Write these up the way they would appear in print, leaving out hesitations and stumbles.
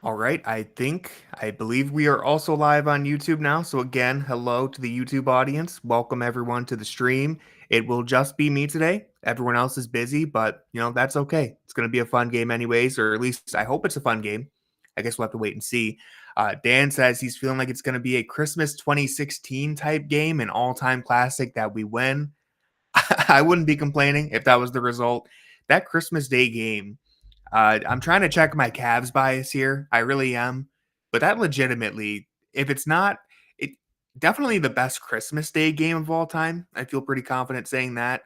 All right, I believe we are also live on YouTube now. So again, hello to the YouTube audience. Welcome everyone to the stream. It will just be me today. Everyone else is busy, but that's okay. It's going to be a fun game anyways, or at least I hope it's a fun game. I guess we'll have to wait and see. Dan says he's feeling like it's going to be a Christmas 2016 type game, an all-time classic that we win. I wouldn't be complaining if that was the result. That Christmas Day game, I'm trying to check my Cavs bias here. I really am. But that legitimately, if it's not, it definitely the best Christmas Day game of all time. I feel pretty confident saying that.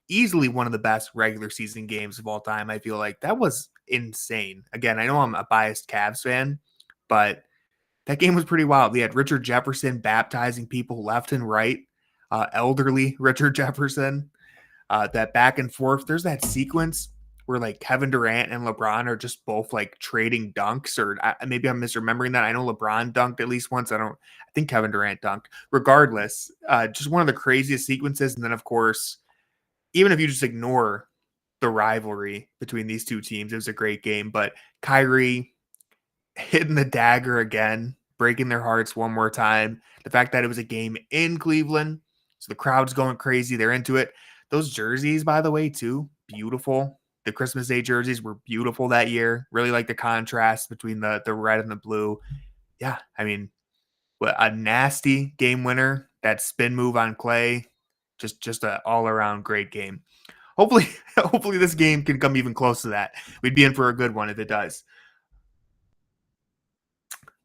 Easily one of the best regular season games of all time. I feel like that was insane. Again, I know I'm a biased Cavs fan, but that game was pretty wild. We had Richard Jefferson baptizing people left and right, elderly Richard Jefferson, that back and forth. There's that sequence where like Kevin Durant and LeBron are just both like trading dunks, or maybe I'm misremembering that. I know LeBron dunked at least once. I think Kevin Durant dunked. Regardless, just one of the craziest sequences. And then, of course, even if you just ignore the rivalry between these two teams, it was a great game. But Kyrie hitting the dagger again, breaking their hearts one more time. The fact that it was a game in Cleveland, so the crowd's going crazy. They're into it. Those jerseys, by the way, too, beautiful. The Christmas Day jerseys were beautiful that year. Really like the contrast between the red and the blue. Yeah, I mean, a nasty game winner. That spin move on Clay, just an all around great game. Hopefully, hopefully this game can come even close to that. We'd be in for a good one if it does.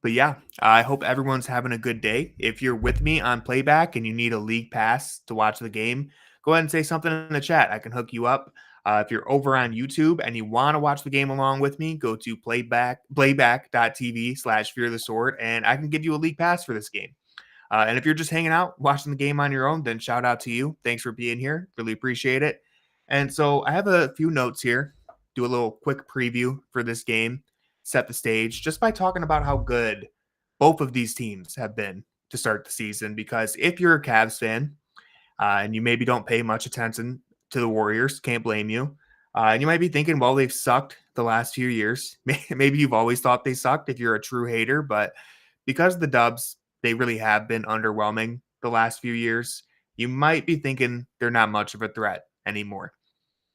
But yeah, I hope everyone's having a good day. If you're with me on playback and you need a league pass to watch the game, go ahead and say something in the chat. I can hook you up. If you're over on YouTube and you want to watch the game along with me, go to playback.tv/fear the sword, and I can give you a league pass for this game. And if you're just hanging out, watching the game on your own, then shout out to you. Thanks for being here. Really appreciate it. And so I have a few notes here. Do a little quick preview for this game, set the stage just by talking about how good both of these teams have been to start the season. Because if you're a Cavs fan and you maybe don't pay much attention to the Warriors, can't blame you. And you might be thinking, well, they've sucked the last few years. Maybe you've always thought they sucked if you're a true hater, but because the Dubs, they really have been underwhelming the last few years, you might be thinking they're not much of a threat anymore.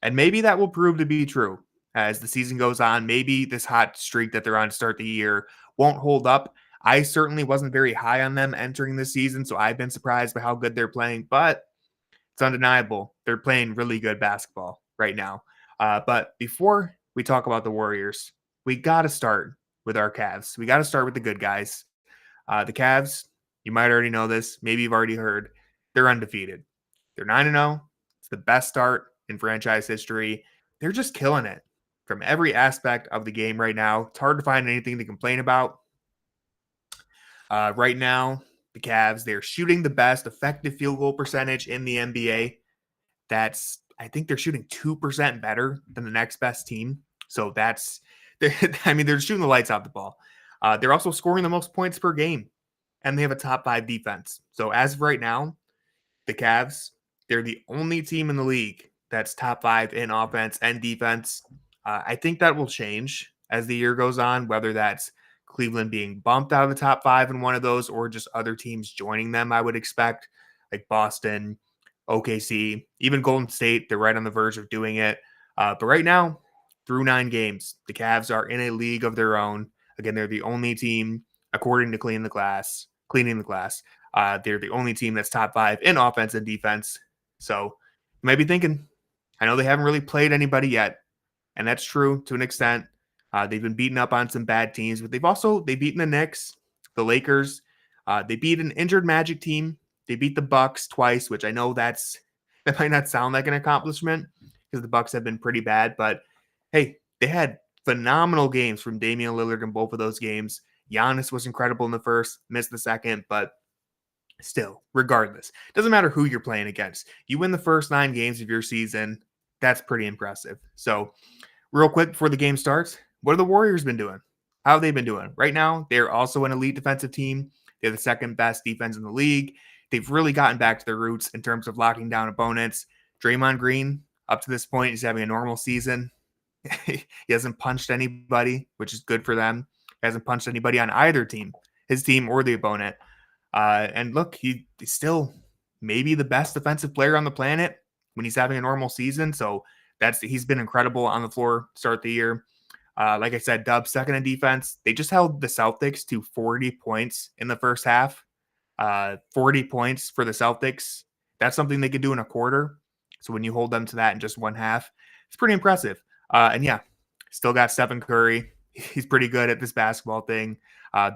And maybe that will prove to be true as the season goes on. Maybe this hot streak that they're on to start the year won't hold up. I certainly wasn't very high on them entering the season, so I've been surprised by how good they're playing, but it's undeniable. They're playing really good basketball right now. But before we talk about the Warriors, we got to start with our Cavs. We got to start with the good guys. The Cavs, you might already know this. Maybe you've already heard. They're undefeated. They're 9-0. It's the best start in franchise history. They're just killing it from every aspect of the game right now. It's hard to find anything to complain about. Right now, the Cavs, they're shooting the best effective field goal percentage in the NBA. I think they're shooting 2% better than the next best team. So they're shooting the lights out the ball. They're also scoring the most points per game, and they have a top 5 defense. So as of right now, the Cavs, they're the only team in the league that's top 5 in offense and defense. I think that will change as the year goes on, whether that's Cleveland being bumped out of the top 5 in one of those or just other teams joining them, I would expect, like Boston, OKC, even Golden State. They're right on the verge of doing it. But right now, through 9 games, the Cavs are in a league of their own. Again, they're the only team, according to Cleaning the Glass. They're the only team that's top 5 in offense and defense. So you might be thinking, I know they haven't really played anybody yet, and that's true to an extent. They've been beaten up on some bad teams, but they've beaten the Knicks, the Lakers. They beat an injured Magic team. They beat the Bucks twice, which I know that might not sound like an accomplishment because the Bucks have been pretty bad, but hey, they had phenomenal games from Damian Lillard in both of those games. Giannis was incredible in the first, missed the second, but still, regardless, doesn't matter who you're playing against. You win the first 9 games of your season, that's pretty impressive. So, real quick before the game starts, what have the Warriors been doing? How have they been doing? Right now, they're also an elite defensive team. They're the second best defense in the league. They've really gotten back to their roots in terms of locking down opponents. Draymond Green, up to this point, is having a normal season. He hasn't punched anybody, which is good for them. Hasn't punched anybody on either team, his team or the opponent. And look, he's still maybe the best defensive player on the planet when he's having a normal season. So he's been incredible on the floor to start the year. Like I said, Dubs second in defense. They just held the Celtics to 40 points in the first half. 40 points for the Celtics. That's something they could do in a quarter. So when you hold them to that in just one half, it's pretty impressive. And yeah, still got Stephen Curry. He's pretty good at this basketball thing.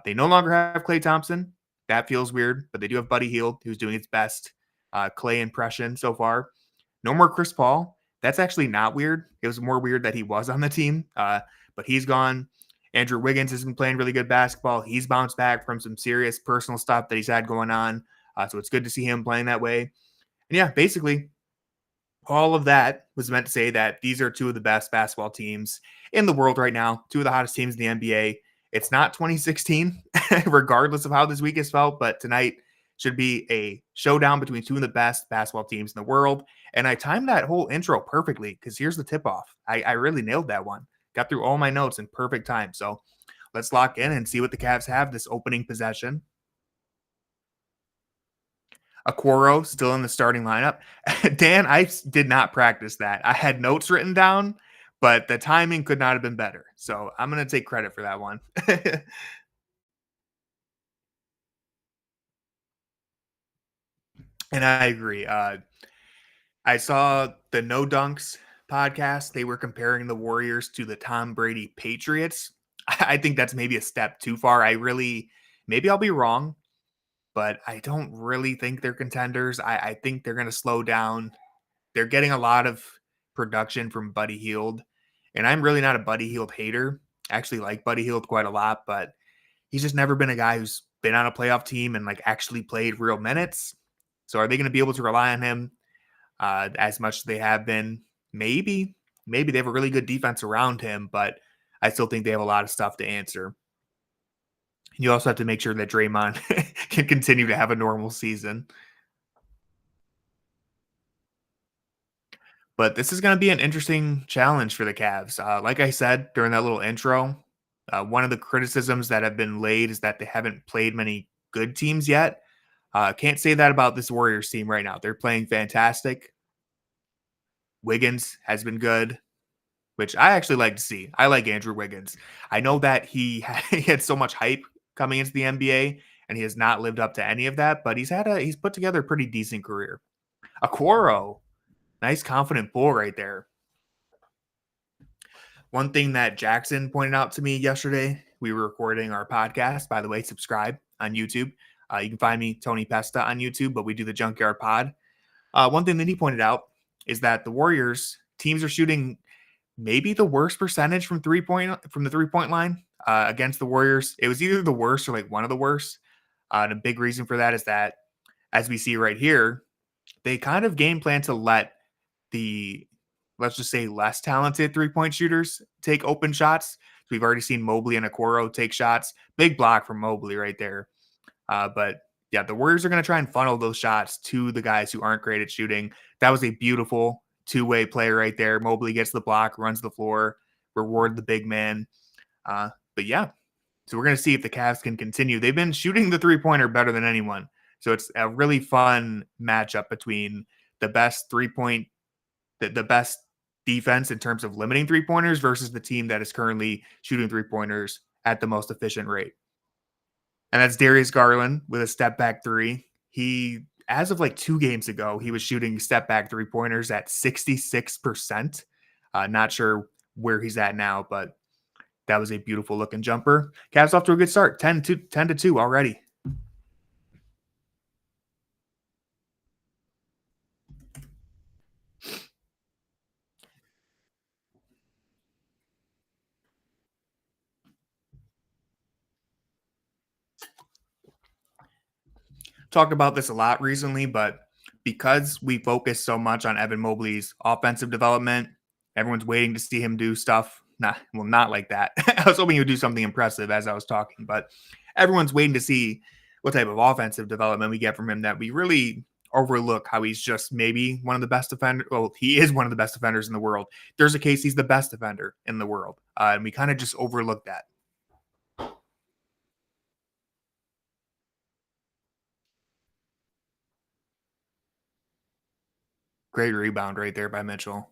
They no longer have Klay Thompson. That feels weird, but they do have Buddy Hield, who's doing his best Klay impression so far. No more Chris Paul. That's actually not weird. It was more weird that he was on the team, but he's gone. Andrew Wiggins has been playing really good basketball. He's bounced back from some serious personal stuff that he's had going on. So it's good to see him playing that way. And yeah, basically, all of that was meant to say that these are two of the best basketball teams in the world right now, two of the hottest teams in the NBA. It's not 2016, regardless of how this week has felt, but tonight should be a showdown between two of the best basketball teams in the world. And I timed that whole intro perfectly because here's the tip-off. I really nailed that one. Got through all my notes in perfect time. So let's lock in and see what the Cavs have this opening possession. Okoro still in the starting lineup. Dan, I did not practice that. I had notes written down, but the timing could not have been better. So I'm going to take credit for that one. And I agree. I saw the No Dunks podcast. They were comparing the Warriors to the Tom Brady Patriots. I think that's maybe a step too far. Maybe I'll be wrong, but I don't really think they're contenders. I think they're going to slow down. They're getting a lot of production from Buddy Hield, and I'm really not a Buddy Hield hater. I actually like Buddy Hield quite a lot, but he's just never been a guy who's been on a playoff team and like actually played real minutes. So are they going to be able to rely on him as much as they have been? Maybe they have a really good defense around him, but I still think they have a lot of stuff to answer. You also have to make sure that Draymond can continue to have a normal season. But this is going to be an interesting challenge for the Cavs. Like I said during that little intro, one of the criticisms that have been laid is that they haven't played many good teams yet. Can't say that about this Warriors team right now. They're playing fantastic. Wiggins has been good, which I actually like to see. I like Andrew Wiggins. I know that he had so much hype coming into the NBA, and he has not lived up to any of that, but he's put together a pretty decent career. Okoro, nice confident pull right there. One thing that Jackson pointed out to me yesterday, we were recording our podcast. By the way, subscribe on YouTube. You can find me, Tony Pesta, on YouTube, but we do the Junkyard Pod. One thing that he pointed out is that the Warriors teams are shooting maybe the worst percentage from the 3-point line against the Warriors. It was either the worst or like one of the worst. And a big reason for that is that, as we see right here, they kind of game plan to let the, let's just say, less talented 3-point shooters take open shots. So we've already seen Mobley and Okoro take shots. Big block from Mobley right there. But yeah, the Warriors are going to try and funnel those shots to the guys who aren't great at shooting. That was a beautiful two-way play right there. Mobley gets the block, runs the floor, reward the big man. But yeah, so we're going to see if the Cavs can continue. They've been shooting the three-pointer better than anyone. So it's a really fun matchup between the best the best defense in terms of limiting three-pointers versus the team that is currently shooting three-pointers at the most efficient rate. And that's Darius Garland with a step back three. As of like 2 games ago, he was shooting step back 3-pointers at 66%. Not sure where he's at now, but that was a beautiful looking jumper. Cavs off to a good start, 10-2 already. Talked about this a lot recently, but because we focus so much on Evan Mobley's offensive development, everyone's waiting to see him do stuff. Not like that. I was hoping he would do something impressive as I was talking, but everyone's waiting to see what type of offensive development we get from him, that we really overlook how he's just maybe one of the best defenders. Well, he is one of the best defenders in the world. There's a case he's the best defender in the world, and we kind of just overlook that. Great rebound right there by Mitchell.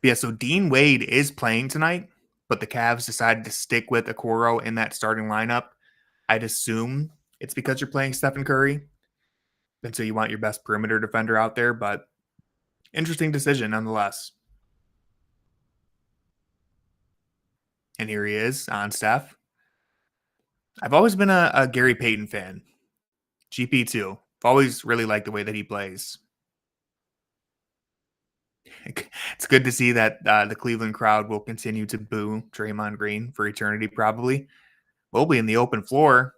Yeah, so Dean Wade is playing tonight, but the Cavs decided to stick with Okoro in that starting lineup. I'd assume it's because you're playing Stephen Curry, and so you want your best perimeter defender out there, but interesting decision nonetheless. And here he is on Steph. I've always been a Gary Payton fan. GP too. I've always really liked the way that he plays. It's good to see that the Cleveland crowd will continue to boo Draymond Green for eternity, probably. We'll be in the open floor.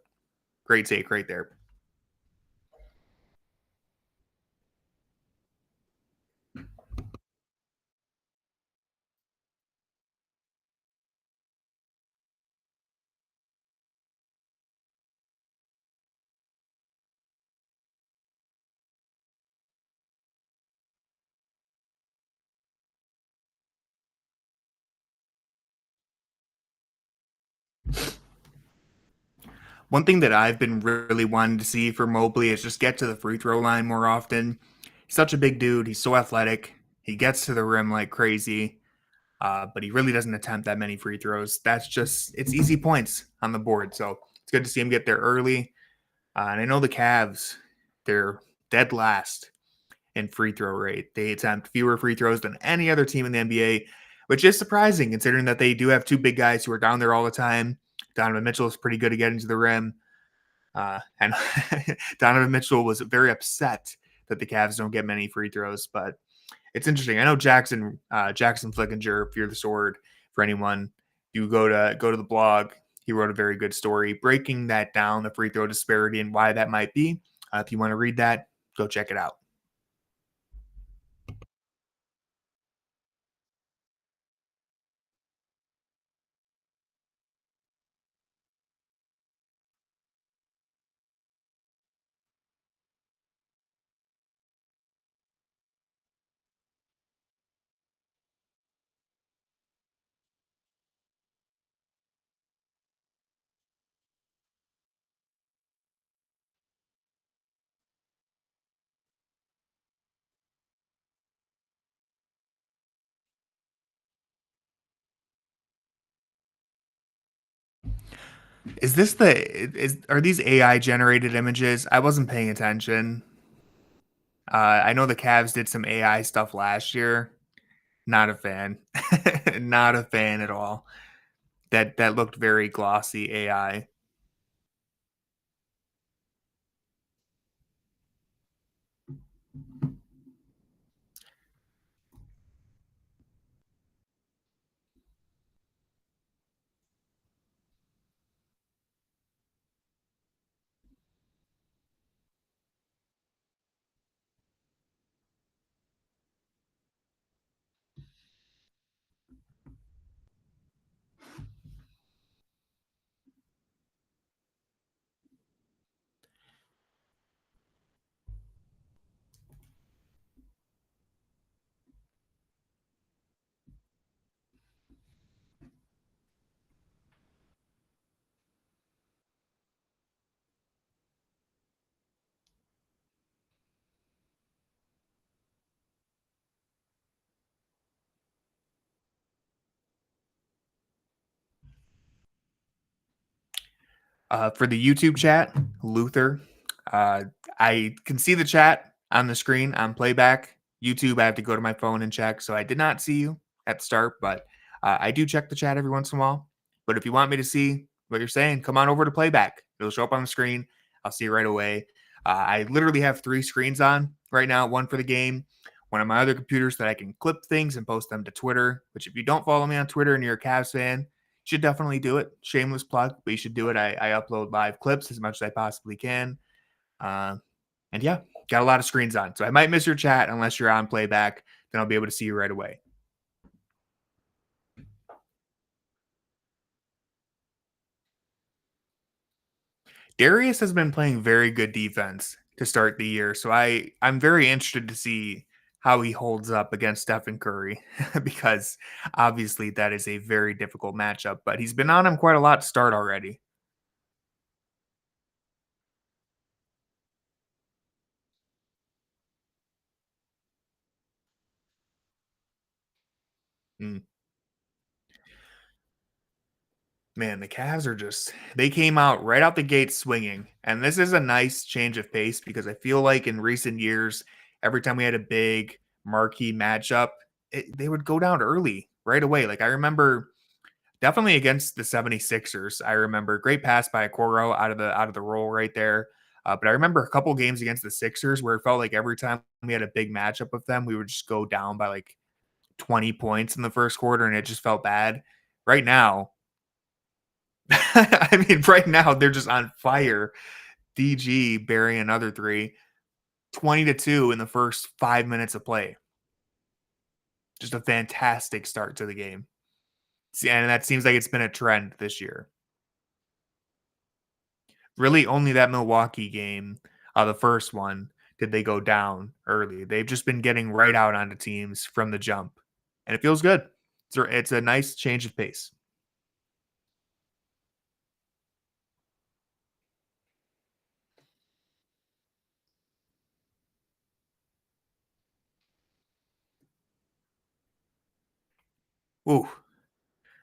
Great take right there. One thing that I've been really wanting to see for Mobley is just get to the free throw line more often. He's such a big dude. He's so athletic. He gets to the rim like crazy, but he really doesn't attempt that many free throws. It's easy points on the board. So it's good to see him get there early. And I know the Cavs, they're dead last in free throw rate. They attempt fewer free throws than any other team in the NBA, which is surprising considering that they do have two big guys who are down there all the time. Donovan Mitchell is pretty good at getting to the rim. And Donovan Mitchell was very upset that the Cavs don't get many free throws, but it's interesting. I know Jackson Flickinger, Fear the Sword, for anyone, you go to the blog. He wrote a very good story breaking that down, the free throw disparity and why that might be. If you want to read that, go check it out. Is this the is are these AI generated images? I wasn't paying attention. I know the Cavs did some AI stuff last year. Not a fan. Not a fan at all. That looked very glossy AI. For the YouTube chat, Luther, uh, I can see the chat on the screen on playback. YouTube, I have to go to my phone and check. So I did not see you at the start, but I do check the chat every once in a while. But if you want me to see what you're saying, come on over to playback. It'll show up on the screen. I'll see it right away. I literally have three screens on right now, one for the game, one on my other computers that I can clip things and post them to Twitter, which if you don't follow me on Twitter and you're a Cavs fan, should definitely do it. Shameless plug, but you should do it. I upload live clips as much as I possibly can. Uh, and yeah, got a lot of screens on. So I might miss your chat unless you're on playback. Then I'll be able to see you right away. Darius has been playing very good defense to start the year. So I'm very interested to see how he holds up against Stephen Curry because obviously that is a very difficult matchup. But he's been on him quite a lot to start already. Mm. Man, the Cavs are just they came out right out the gate swinging. And this is a nice change of pace because I feel like in recent years, every time we had a big marquee matchup, they would go down early right away. Like I remember definitely against the 76ers. I remember great pass by Okoro out of the roll right there. But I remember a couple games against the Sixers where it felt like every time we had a big matchup with them, we would just go down by like 20 points in the first quarter and it just felt bad. Right now, I mean, right now they're just on fire. DG burying another three, 20-2 in the first 5 minutes of play. Just a fantastic start to the game. And that seems like it's been a trend this year. Really, only that Milwaukee game, the first one, did they go down early. They've just been getting right out onto teams from the jump, and it feels good. It's a nice change of pace. Ooh,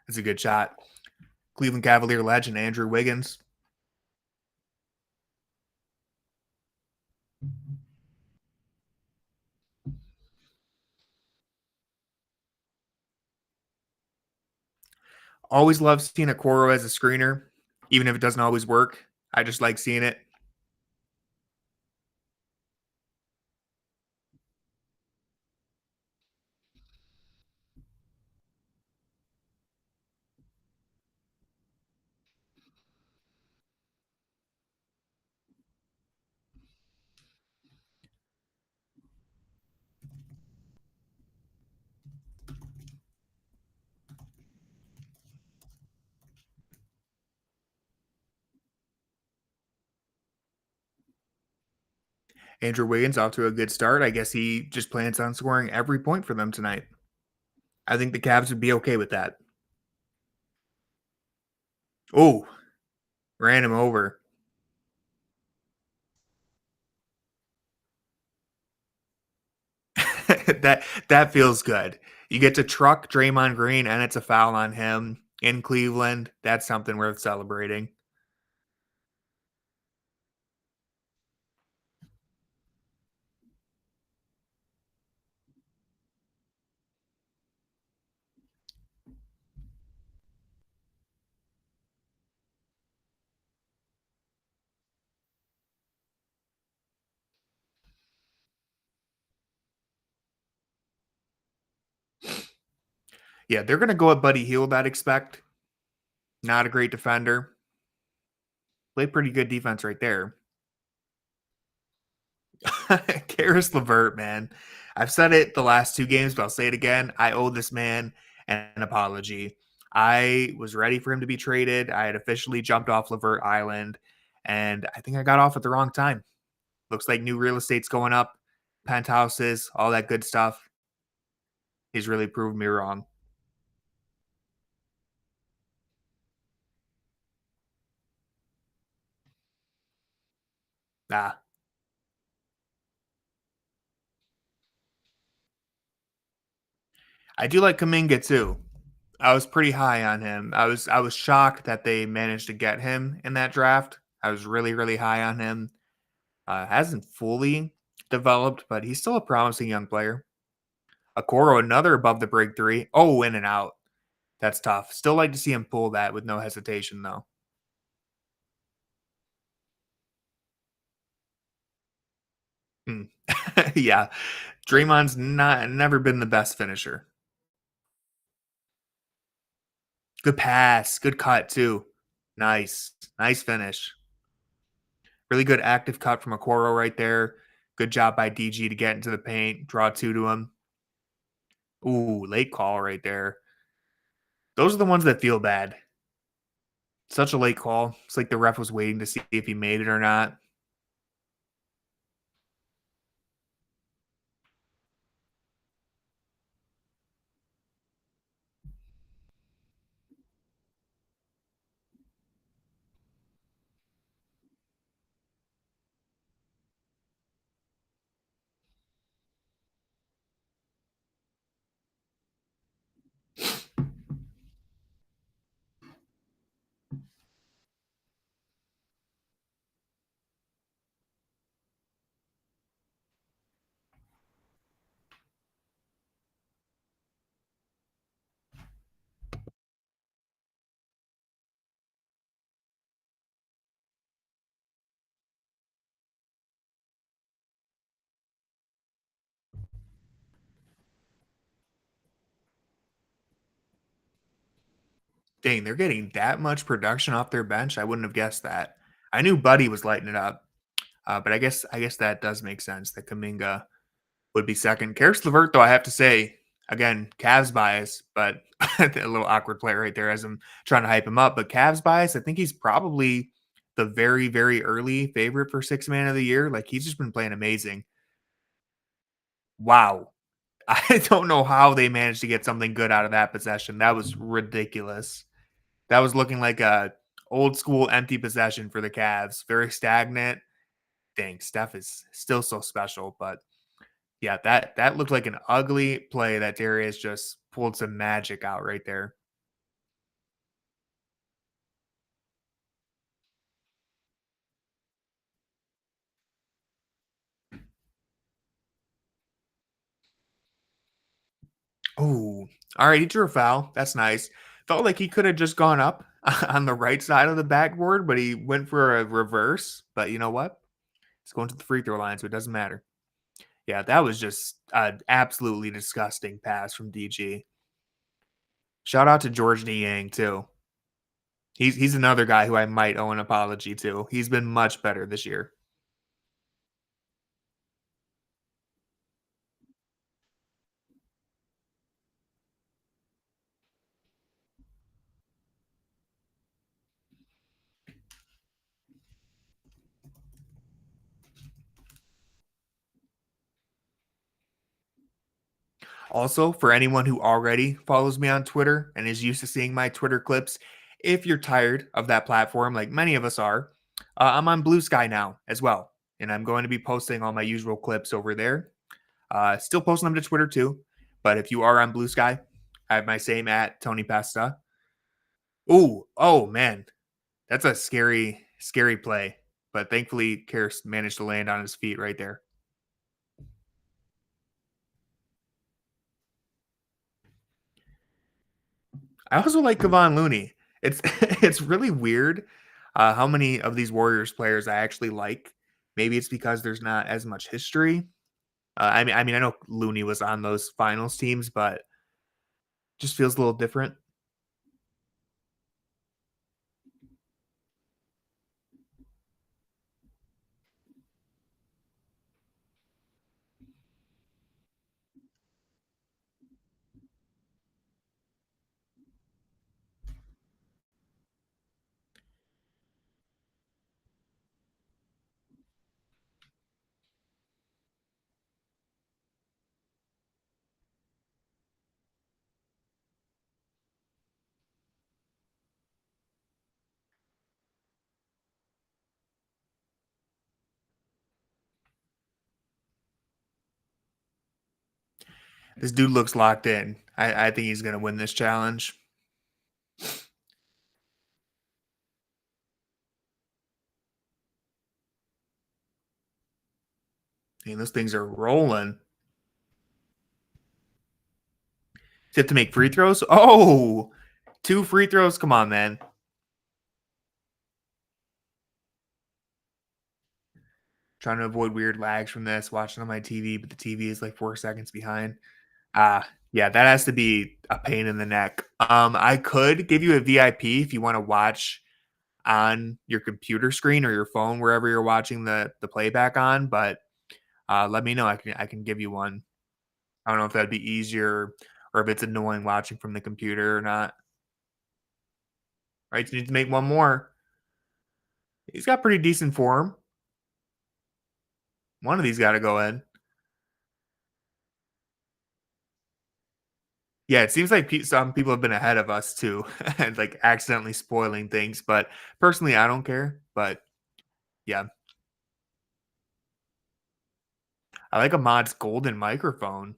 that's a good shot. Cleveland Cavalier legend Andrew Wiggins. Always love seeing a Okoro as a screener, even if it doesn't always work. I just like seeing it. Andrew Wiggins off to a good start. I guess he just plans on scoring every point for them tonight. I think the Cavs would be okay with that. Oh, ran him over. that feels good. You get to truck Draymond Green, and it's a foul on him in Cleveland. That's something worth celebrating. Yeah, they're gonna go at Buddy Hield. I'd expect. Not a great defender. Played pretty good defense right there. Karis LeVert, man. I've said it the last two games, but I'll say it again. I owe this man an apology. I was ready for him to be traded. I had officially jumped off LeVert Island, and I think I got off at the wrong time. Looks like new real estate's going up, penthouses, all that good stuff. He's really proved me wrong. Ah, I do like Kaminga too. I was pretty high on him. I was shocked that they managed to get him in that draft. I was really really high on him. Hasn't fully developed, but he's still a promising young player. Okoro, another above the break three. Oh, in and out. That's tough. Still like to see him pull that with no hesitation, though. Hmm. Yeah, Draymond's not never been the best finisher. Good pass, good cut too. Nice, nice finish. Really good active cut from Okoro right there. Good job by DG to get into the paint, draw two to him. Ooh, late call right there. Those are the ones that feel bad. Such a late call. It's like the ref was waiting to see if he made it or not. Dang, they're getting that much production off their bench. I wouldn't have guessed that. I knew Buddy was lighting it up, but I guess that does make sense that Kaminga would be second. Karis LeVert, though, I have to say, again, Cavs bias, but a little awkward play right there as I'm trying to hype him up. But Cavs bias, I think he's probably the very, very early favorite for six man of the year. Like he's just been playing amazing. Wow. I don't know how they managed to get something good out of that possession. That was ridiculous. That was looking like a old school empty possession for the Cavs. Very stagnant. Dang, Steph is still so special, but yeah, that looked like an ugly play that Darius just pulled some magic out right there. Oh, all right, he drew a foul. That's nice. Felt like he could have just gone up on the right side of the backboard, but he went for a reverse. But you know what? He's going to the free throw line, so it doesn't matter. Yeah, that was just an absolutely disgusting pass from DG. Shout out to George Niang too. He's another guy who I might owe an apology to. He's been much better this year. Also, for anyone who already follows me on Twitter and is used to seeing my Twitter clips, if you're tired of that platform, like many of us are, I'm on Blue Sky now as well. And I'm going to be posting all my usual clips over there. Still posting them to Twitter too. But if you are on Blue Sky, I have my same at Tony Pasta. Ooh, oh man, that's a scary, scary play. But thankfully, Karras managed to land on his feet right there. I also like Kevon Looney. It's it's really weird how many of these Warriors players I actually like. Maybe it's because there's not as much history. I know Looney was on those finals teams, but just feels a little different. This dude looks locked in. I think he's gonna win this challenge. And those things are rolling. Does he have to make free throws? Oh, two free throws. Come on, man. Trying to avoid weird lags from this, watching on my TV, but the TV is like 4 seconds behind. Yeah, that has to be a pain in the neck. I could give you a VIP if you want to watch on your computer screen or your phone, wherever you're watching the playback on, but let me know. I can give you one. I don't know if that'd be easier or if it's annoying watching from the computer or not. Right, you need to make one more. He's got pretty decent form. One of these got to go in. Yeah, it seems like some people have been ahead of us too, and like accidentally spoiling things. But personally, I don't care. But yeah, I like Ahmad's golden microphone.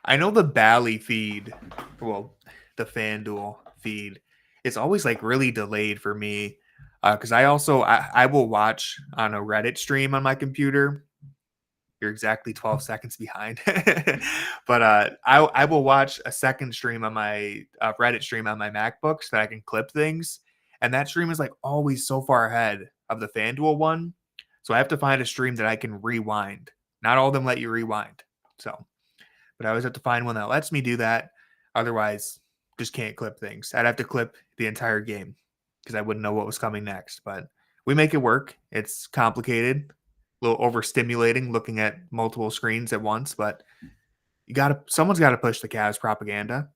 I know the Bally feed, well, the FanDuel feed is always like really delayed for me because I will watch on a Reddit stream on my computer. You're exactly 12 seconds behind, but I will watch a second stream on my Reddit stream on my MacBook so that I can clip things, and that stream is like always so far ahead of the FanDuel one, so I have to find a stream that I can rewind. Not all of them let you rewind. So, but I always have to find one that lets me do that. Otherwise, just can't clip things. I'd have to clip the entire game because I wouldn't know what was coming next. But we make it work. It's complicated, a little overstimulating looking at multiple screens at once, but someone's got to push the Cavs propaganda.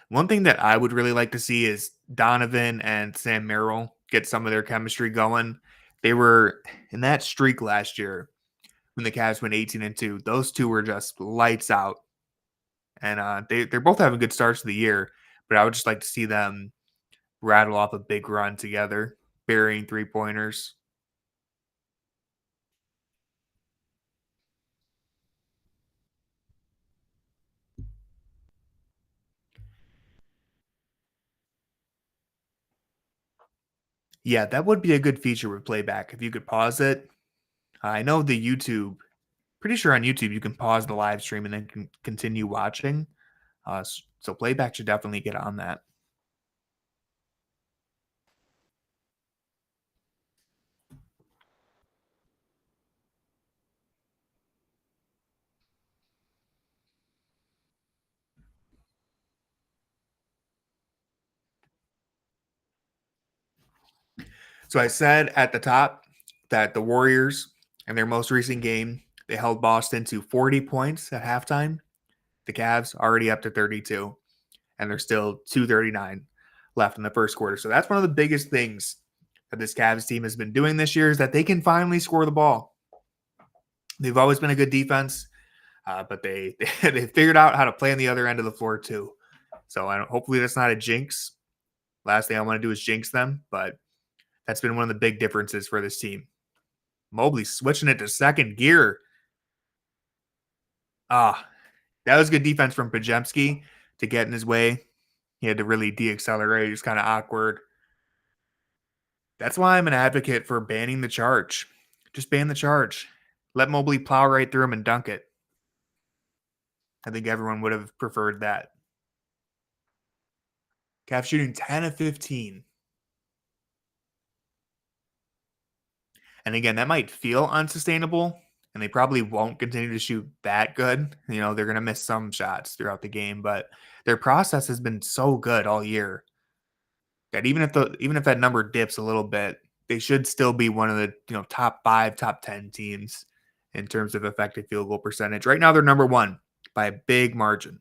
One thing that I would really like to see is Donovan and Sam Merrill get some of their chemistry going. They were in that streak last year when the Cavs went 18-2. Those two were just lights out, and they're both having good starts to the year. But I would just like to see them rattle off a big run together, burying 3-pointers. Yeah, that would be a good feature with playback if you could pause it. I know the YouTube. Pretty sure on YouTube you can pause the live stream and then continue watching. So playback should definitely get on that. So I said at the top that the Warriors, in their most recent game, they held Boston to 40 points at halftime. The Cavs already up to 32, and there's still 2:39 left in the first quarter. So that's one of the biggest things that this Cavs team has been doing this year is that they can finally score the ball. They've always been a good defense, but they figured out how to play on the other end of the floor too. So hopefully that's not a jinx. Last thing I want to do is jinx them, but that's been one of the big differences for this team. Mobley switching it to second gear. That was good defense from Pajemski to get in his way. He had to really deaccelerate. It was kind of awkward. That's why I'm an advocate for banning the charge. Just ban the charge. Let Mobley plow right through him and dunk it. I think everyone would have preferred that. Cavs shooting 10 of 15. And again, that might feel unsustainable, and they probably won't continue to shoot that good. They're going to miss some shots throughout the game, but their process has been so good all year that even if that number dips a little bit, they should still be one of the top 5, top 10 teams in terms of effective field goal percentage. Right now, they're number 1 by a big margin.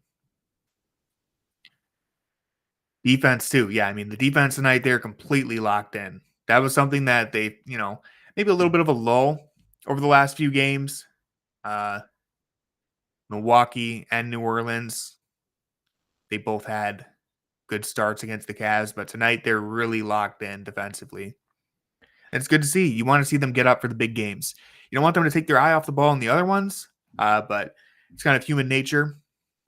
Defense too, yeah. I mean, the defense tonight, they're completely locked in. That was something that they, maybe a little bit of a lull over the last few games. Uh, Milwaukee and New Orleans, they both had good starts against the Cavs, but tonight they're really locked in defensively. And it's good to see. You want to see them get up for the big games. You don't want them to take their eye off the ball in the other ones, but it's kind of human nature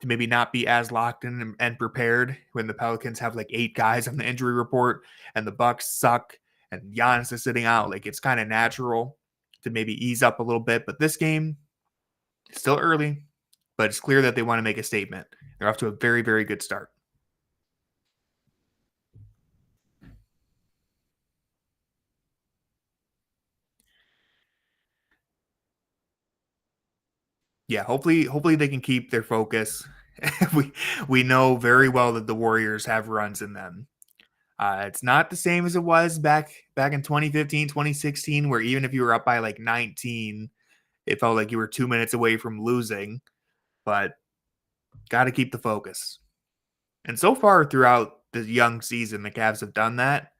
to maybe not be as locked in and prepared when the Pelicans have like 8 guys on the injury report and the Bucks suck and Giannis is sitting out. Like it's kind of natural to maybe ease up a little bit. But this game, it's still early, but it's clear that they want to make a statement. They're off to a very, very good start. Yeah, hopefully they can keep their focus. we know very well that the Warriors have runs in them. It's not the same as it was back in 2015, 2016, where even if you were up by like 19, it felt like you were 2 minutes away from losing. But got to keep the focus. And so far throughout the young season, the Cavs have done that.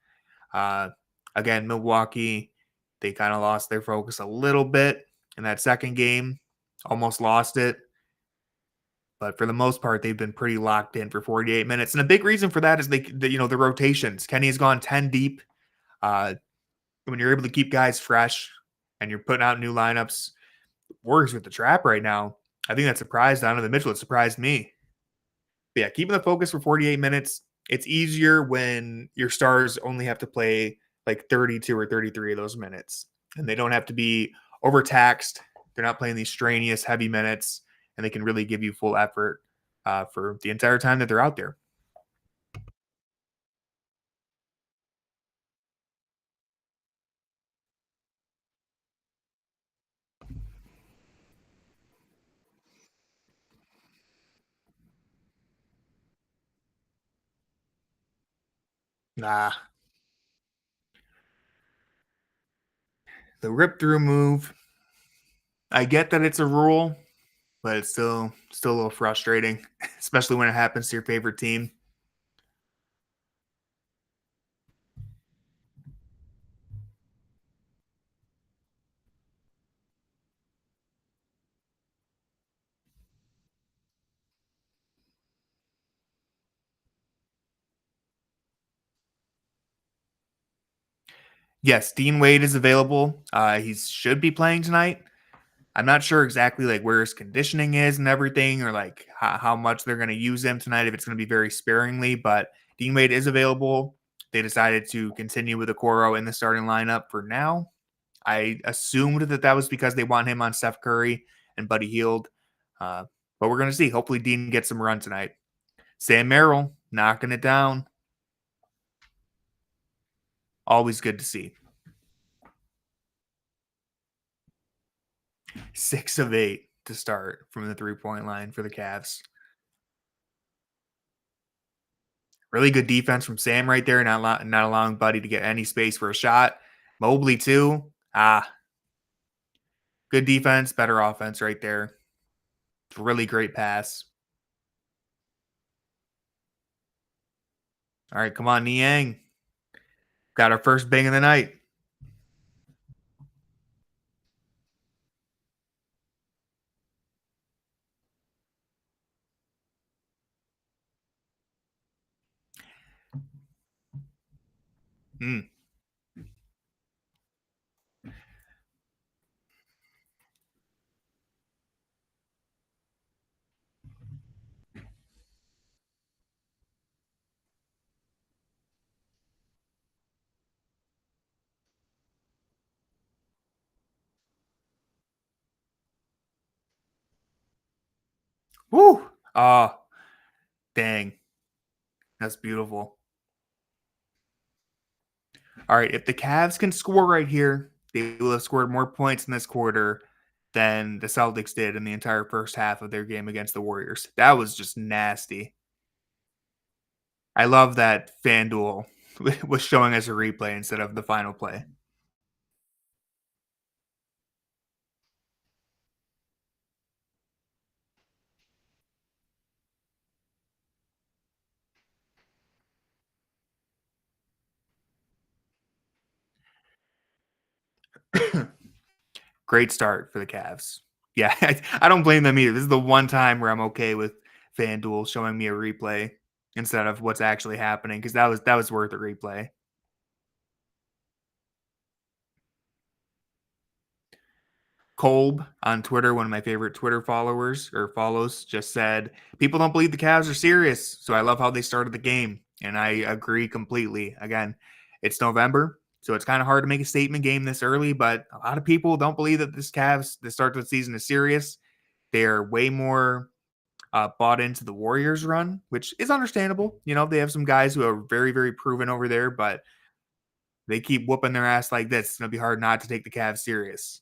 Uh, Again, Milwaukee, they kind of lost their focus a little bit in that second game, almost lost it. But for the most part, they've been pretty locked in for 48 minutes. And a big reason for that is the rotations. Kenny has gone 10 deep. When you're able to keep guys fresh and you're putting out new lineups, Warriors with the trap right now. I think that surprised Donovan Mitchell. It surprised me. But yeah, keeping the focus for 48 minutes. It's easier when your stars only have to play like 32 or 33 of those minutes. And they don't have to be overtaxed. They're not playing these strenuous, heavy minutes. And they can really give you full effort for the entire time that they're out there. Nah, the rip through move. I get that it's a rule, but it's still a little frustrating, especially when it happens to your favorite team. Yes, Dean Wade is available. He should be playing tonight. I'm not sure exactly like where his conditioning is and everything, or like how much they're going to use him tonight. If it's going to be very sparingly, but Dean Wade is available. They decided to continue with Okoro in the starting lineup for now. I assumed that that was because they want him on Steph Curry and Buddy Hield, uh, but we're going to see. Hopefully, Dean gets some run tonight. Sam Merrill knocking it down. Always good to see. 6 of 8 to start from the 3-point line for the Cavs. Really good defense from Sam right there, not allowing Buddy to get any space for a shot. Mobley too. Good defense, better offense right there. Really great pass. All right, come on, Niang. Got our first bang of the night. Mm. Woo! Oh, dang. That's beautiful. All right, if the Cavs can score right here, they will have scored more points in this quarter than the Celtics did in the entire first half of their game against the Warriors. That was just nasty. I love that FanDuel was showing us a replay instead of the final play. Great start for the Cavs. Yeah, I don't blame them either. This is the one time where I'm okay with FanDuel showing me a replay instead of what's actually happening because that was worth a replay. Kolb on Twitter, one of my favorite Twitter followers or follows, just said, "People don't believe the Cavs are serious, so I love how they started the game." And I agree completely. Again, it's November, so it's kind of hard to make a statement game this early, but a lot of people don't believe that the start of the season is serious. They're way more bought into the Warriors run, which is understandable. You know, they have some guys who are very, very proven over there, but they keep whooping their ass like this. It's going to be hard not to take the Cavs serious.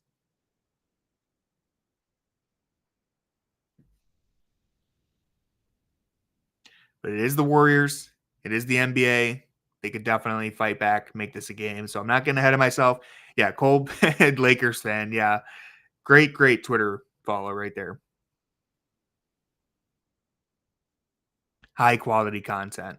But it is the Warriors. It is the NBA. They could definitely fight back, make this a game. So I'm not getting ahead of myself. Yeah, Cole, Lakers fan. Yeah, great Twitter follow right there. High quality content.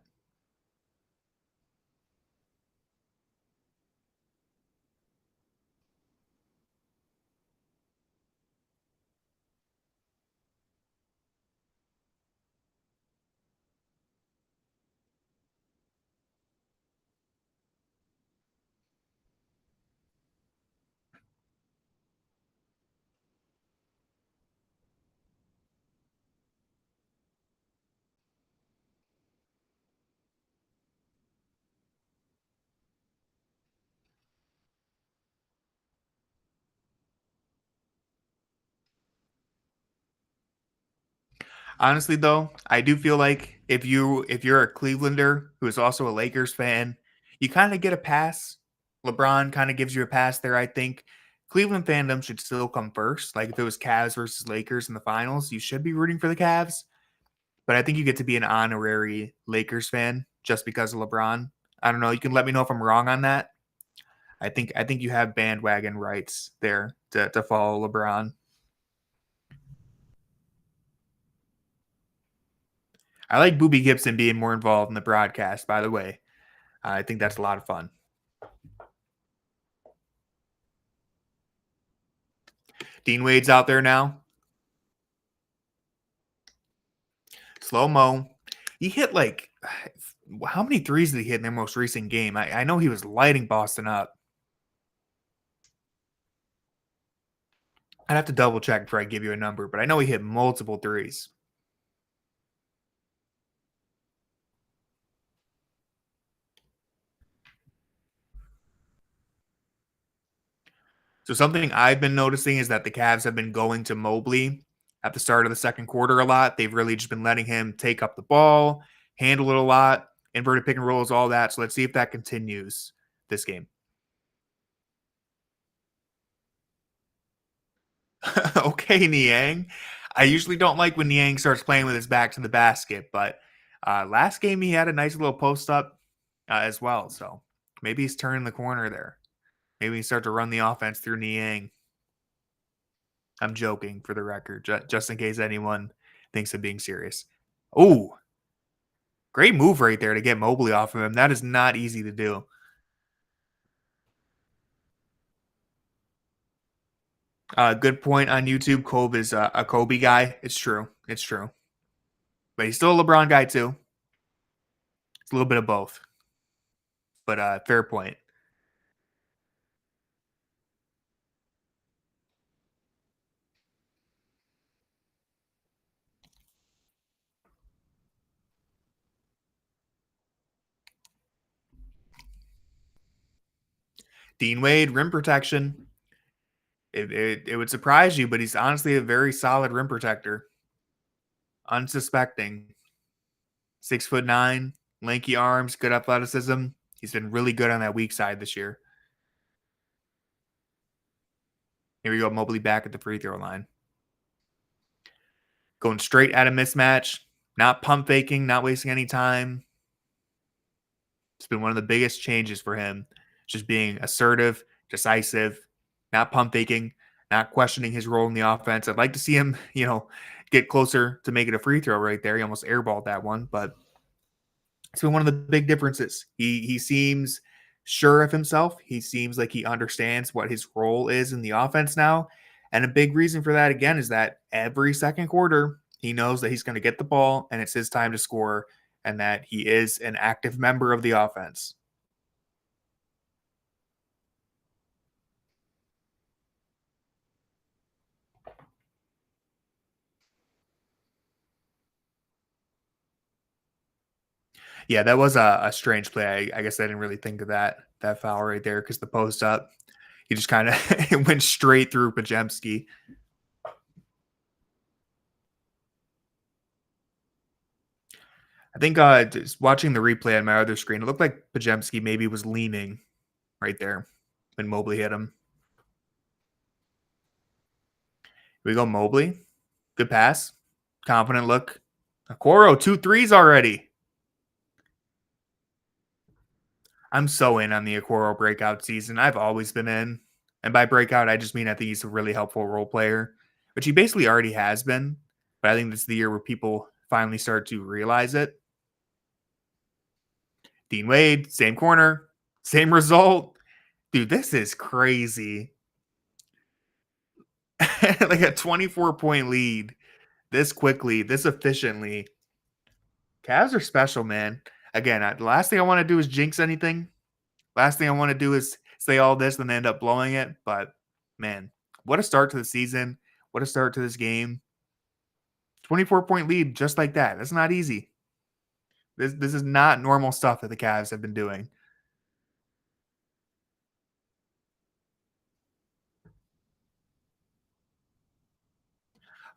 Honestly, though, I do feel like if you're a Clevelander who is also a Lakers fan, you kind of get a pass. LeBron kind of gives you a pass there. I think Cleveland fandom should still come first. Like if it was Cavs versus Lakers in the finals, you should be rooting for the Cavs. But I think you get to be an honorary Lakers fan just because of LeBron. I don't know. You can let me know if I'm wrong on that. I think you have bandwagon rights there to follow LeBron. I like Boobie Gibson being more involved in the broadcast, by the way. I think that's a lot of fun. Dean Wade's out there now. Slow mo. He hit like how many threes did he hit in their most recent game? I know he was lighting Boston up. I'd have to double check before I give you a number, but I know he hit multiple threes. So something I've been noticing is that the Cavs have been going to Mobley at the start of the second quarter a lot. They've really just been letting him take up the ball, handle it a lot, inverted pick and rolls, all that. So let's see if that continues this game. Okay, Niang. I usually don't like when Niang starts playing with his back to the basket, but last game he had a nice little post up as well. So maybe he's turning the corner there. Maybe he start to run the offense through Niang. I'm joking for the record, just in case anyone thinks I'm being serious. Oh, great move right there to get Mobley off of him. That is not easy to do. Good point on YouTube. Kobe is a Kobe guy. It's true. It's true. But he's still a LeBron guy too. It's a little bit of both. But fair point. Dean Wade, rim protection. It would surprise you, but he's honestly a very solid rim protector. Unsuspecting. 6'9", lanky arms, good athleticism. He's been really good on that weak side this year. Here we go, Mobley back at the free throw line. Going straight at a mismatch, not pump faking, not wasting any time. It's been one of the biggest changes for him. Just being assertive, decisive, not pump faking, not questioning his role in the offense. I'd like to see him, get closer to make it a free throw right there. He almost airballed that one, but it's been one of the big differences. He seems sure of himself. He seems like he understands what his role is in the offense now. And a big reason for that, again, is that every second quarter, he knows that he's going to get the ball and it's his time to score and that he is an active member of the offense. Yeah, that was a strange play. I guess I didn't really think of that foul right there because the post up, he just kind of went straight through Pajemski. I think just watching the replay on my other screen, it looked like Pajemski maybe was leaning right there when Mobley hit him. Here we go, Mobley. Good pass. Confident look. Okoro, 2 threes already. I'm so in on the Okoro breakout season. I've always been in. And by breakout, I just mean I think he's a really helpful role player, which he basically already has been. But I think this is the year where people finally start to realize it. Dean Wade, same corner, same result. Dude, this is crazy. Like a 24-point lead this quickly, this efficiently. Cavs are special, man. Again, the last thing I want to do is jinx anything. Last thing I want to do is say all this and end up blowing it. But, man, what a start to the season. What a start to this game. 24-point lead just like that. That's not easy. This is not normal stuff that the Cavs have been doing.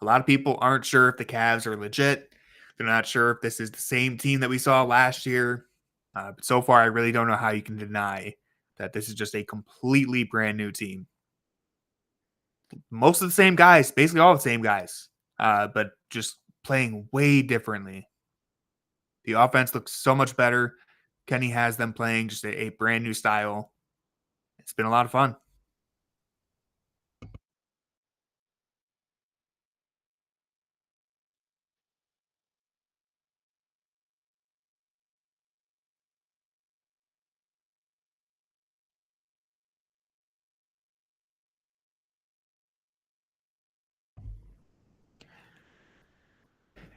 A lot of people aren't sure if the Cavs are legit. They're not sure if this is the same team that we saw last year. But so far, I really don't know how you can deny that this is just a completely brand new team. Most of the same guys, basically all the same guys, but just playing way differently. The offense looks so much better. Kenny has them playing just a brand new style. It's been a lot of fun.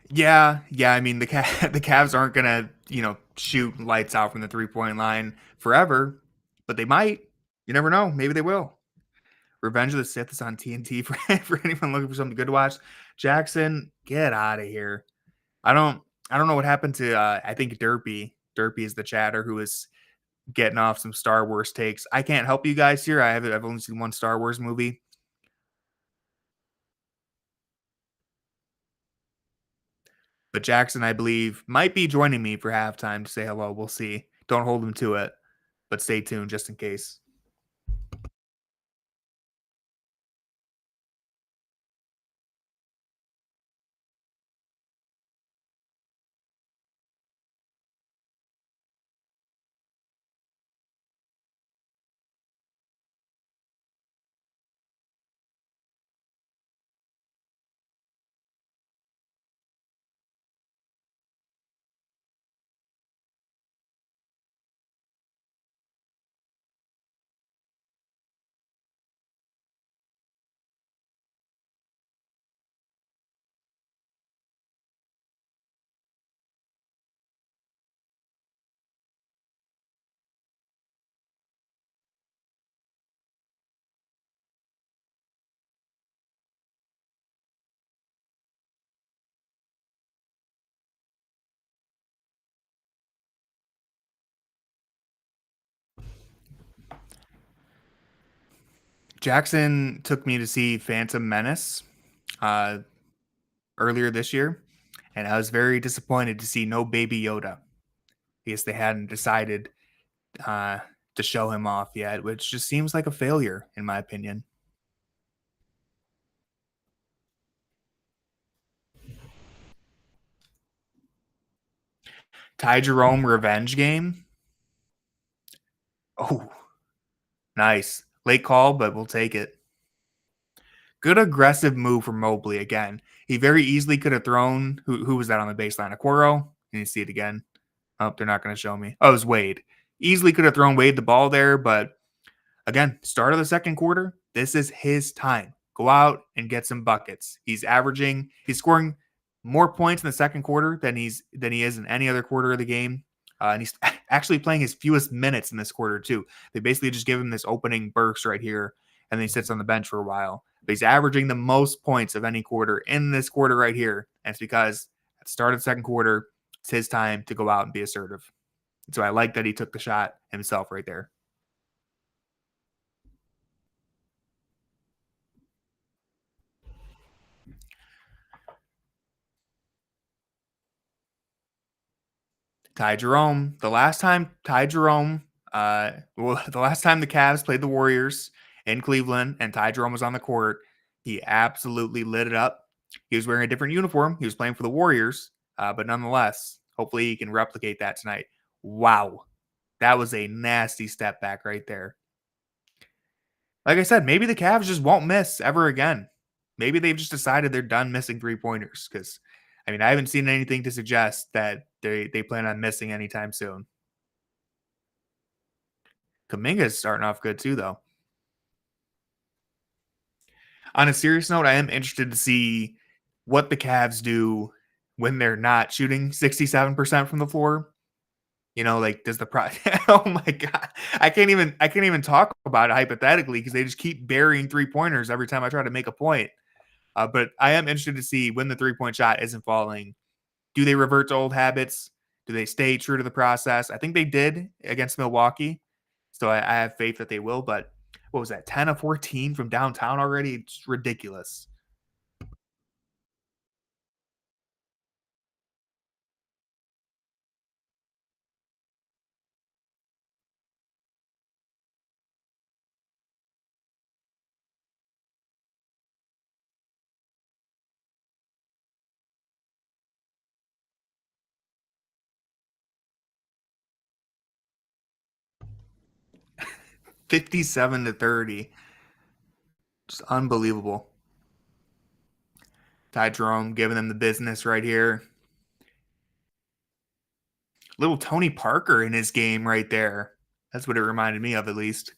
Yeah. I mean, the Cavs aren't gonna shoot lights out from the 3-point line forever, but they might. You never know. Maybe they will. Revenge of the Sith is on TNT for for anyone looking for something good to watch. Jackson, get out of here. I don't I don't know what happened to I think Derpy. Derpy is the chatter who is getting off some Star Wars takes. I can't help you guys here. I've only seen one Star Wars movie. But Jackson, I believe, might be joining me for halftime to say hello. We'll see. Don't hold him to it, but stay tuned just in case. Jackson took me to see Phantom Menace uh, earlier this year, and I was very disappointed to see no Baby Yoda because they hadn't decided uh, to show him off yet, which just seems like a failure, in my opinion. Ty Jerome revenge game. Oh, nice. Late call, but we'll take it. Good aggressive move from Mobley again. He very easily could have thrown who was that on the baseline? Aquaro? Can you see it again? Oh, they're not going to show me. Oh, it was Wade. Easily could have thrown Wade the ball there, but again, start of the second quarter, this is his time. Go out and get some buckets. He's scoring more points in the second quarter than he is in any other quarter of the game. And he's actually playing his fewest minutes in this quarter, too. They basically just give him this opening burst right here, and then he sits on the bench for a while. But he's averaging the most points of any quarter in this quarter right here. And it's because at the start of the second quarter, it's his time to go out and be assertive. So I like that he took the shot himself right there. Ty Jerome. The last time the Cavs played the Warriors in Cleveland and Ty Jerome was on the court, he absolutely lit it up. He was wearing a different uniform. He was playing for the Warriors, but nonetheless, hopefully he can replicate that tonight. Wow. That was a nasty step back right there. Like I said, maybe the Cavs just won't miss ever again. Maybe they've just decided they're done missing 3-pointers because, I mean, I haven't seen anything to suggest that they plan on missing anytime soon. Kaminga's starting off good too, though. On a serious note, I am interested to see what the Cavs do when they're not shooting 67% from the floor. Like does the pro oh my god. I can't even talk about it hypothetically because they just keep burying 3-pointers every time I try to make a point. But I am interested to see when the 3-point shot isn't falling. Do they revert to old habits? Do they stay true to the process? I think they did against Milwaukee. So I have faith that they will. But what was that? 10 of 14 from downtown already? It's ridiculous. 57-30. Just unbelievable. Ty Jerome giving them the business right here. Little Tony Parker in his game right there. That's what it reminded me of, at least.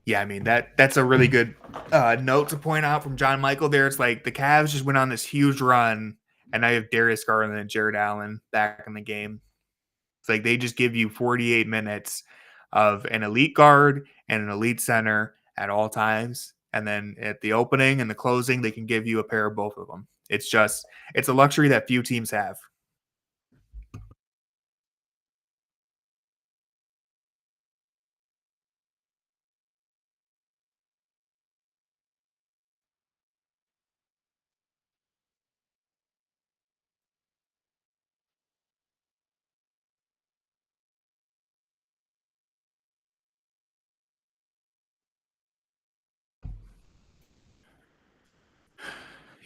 Yeah, I mean that's a really good note to point out from John Michael there. It's like the Cavs just went on this huge run, and now you have Darius Garland and Jared Allen back in the game. It's like they just give you 48 minutes of an elite guard and an elite center at all times. And then at the opening and the closing, they can give you a pair of both of them. It's a luxury that few teams have.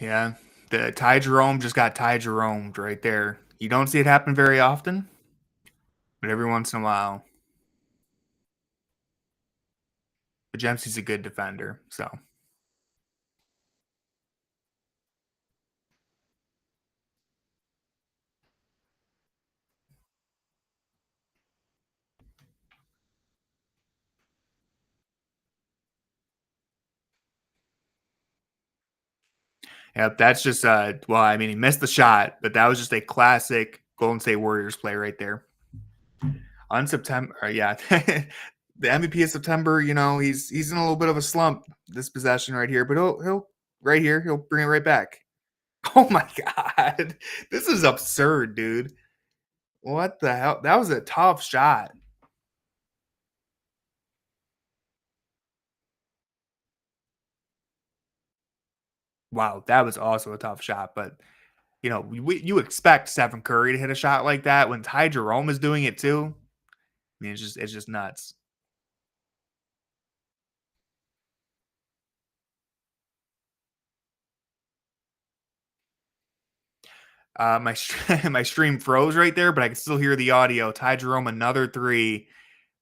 Yeah. The Ty Jerome just got Ty Jerome right there. You don't see it happen very often, but every once in a while. But Dempsey's a good defender. So, yeah, that's just, well, I mean, he missed the shot, but that was just a classic Golden State Warriors play right there. On September, yeah, the MVP of September. He's in a little bit of a slump this possession right here, but he'll right here he'll bring it right back. Oh my god, this is absurd, dude. What the hell? That was a tough shot. Wow, that was also a tough shot, but you expect Stephen Curry to hit a shot like that when Ty Jerome is doing it too. I mean, it's just nuts. My my stream froze right there, but I can still hear the audio. Ty Jerome, another three.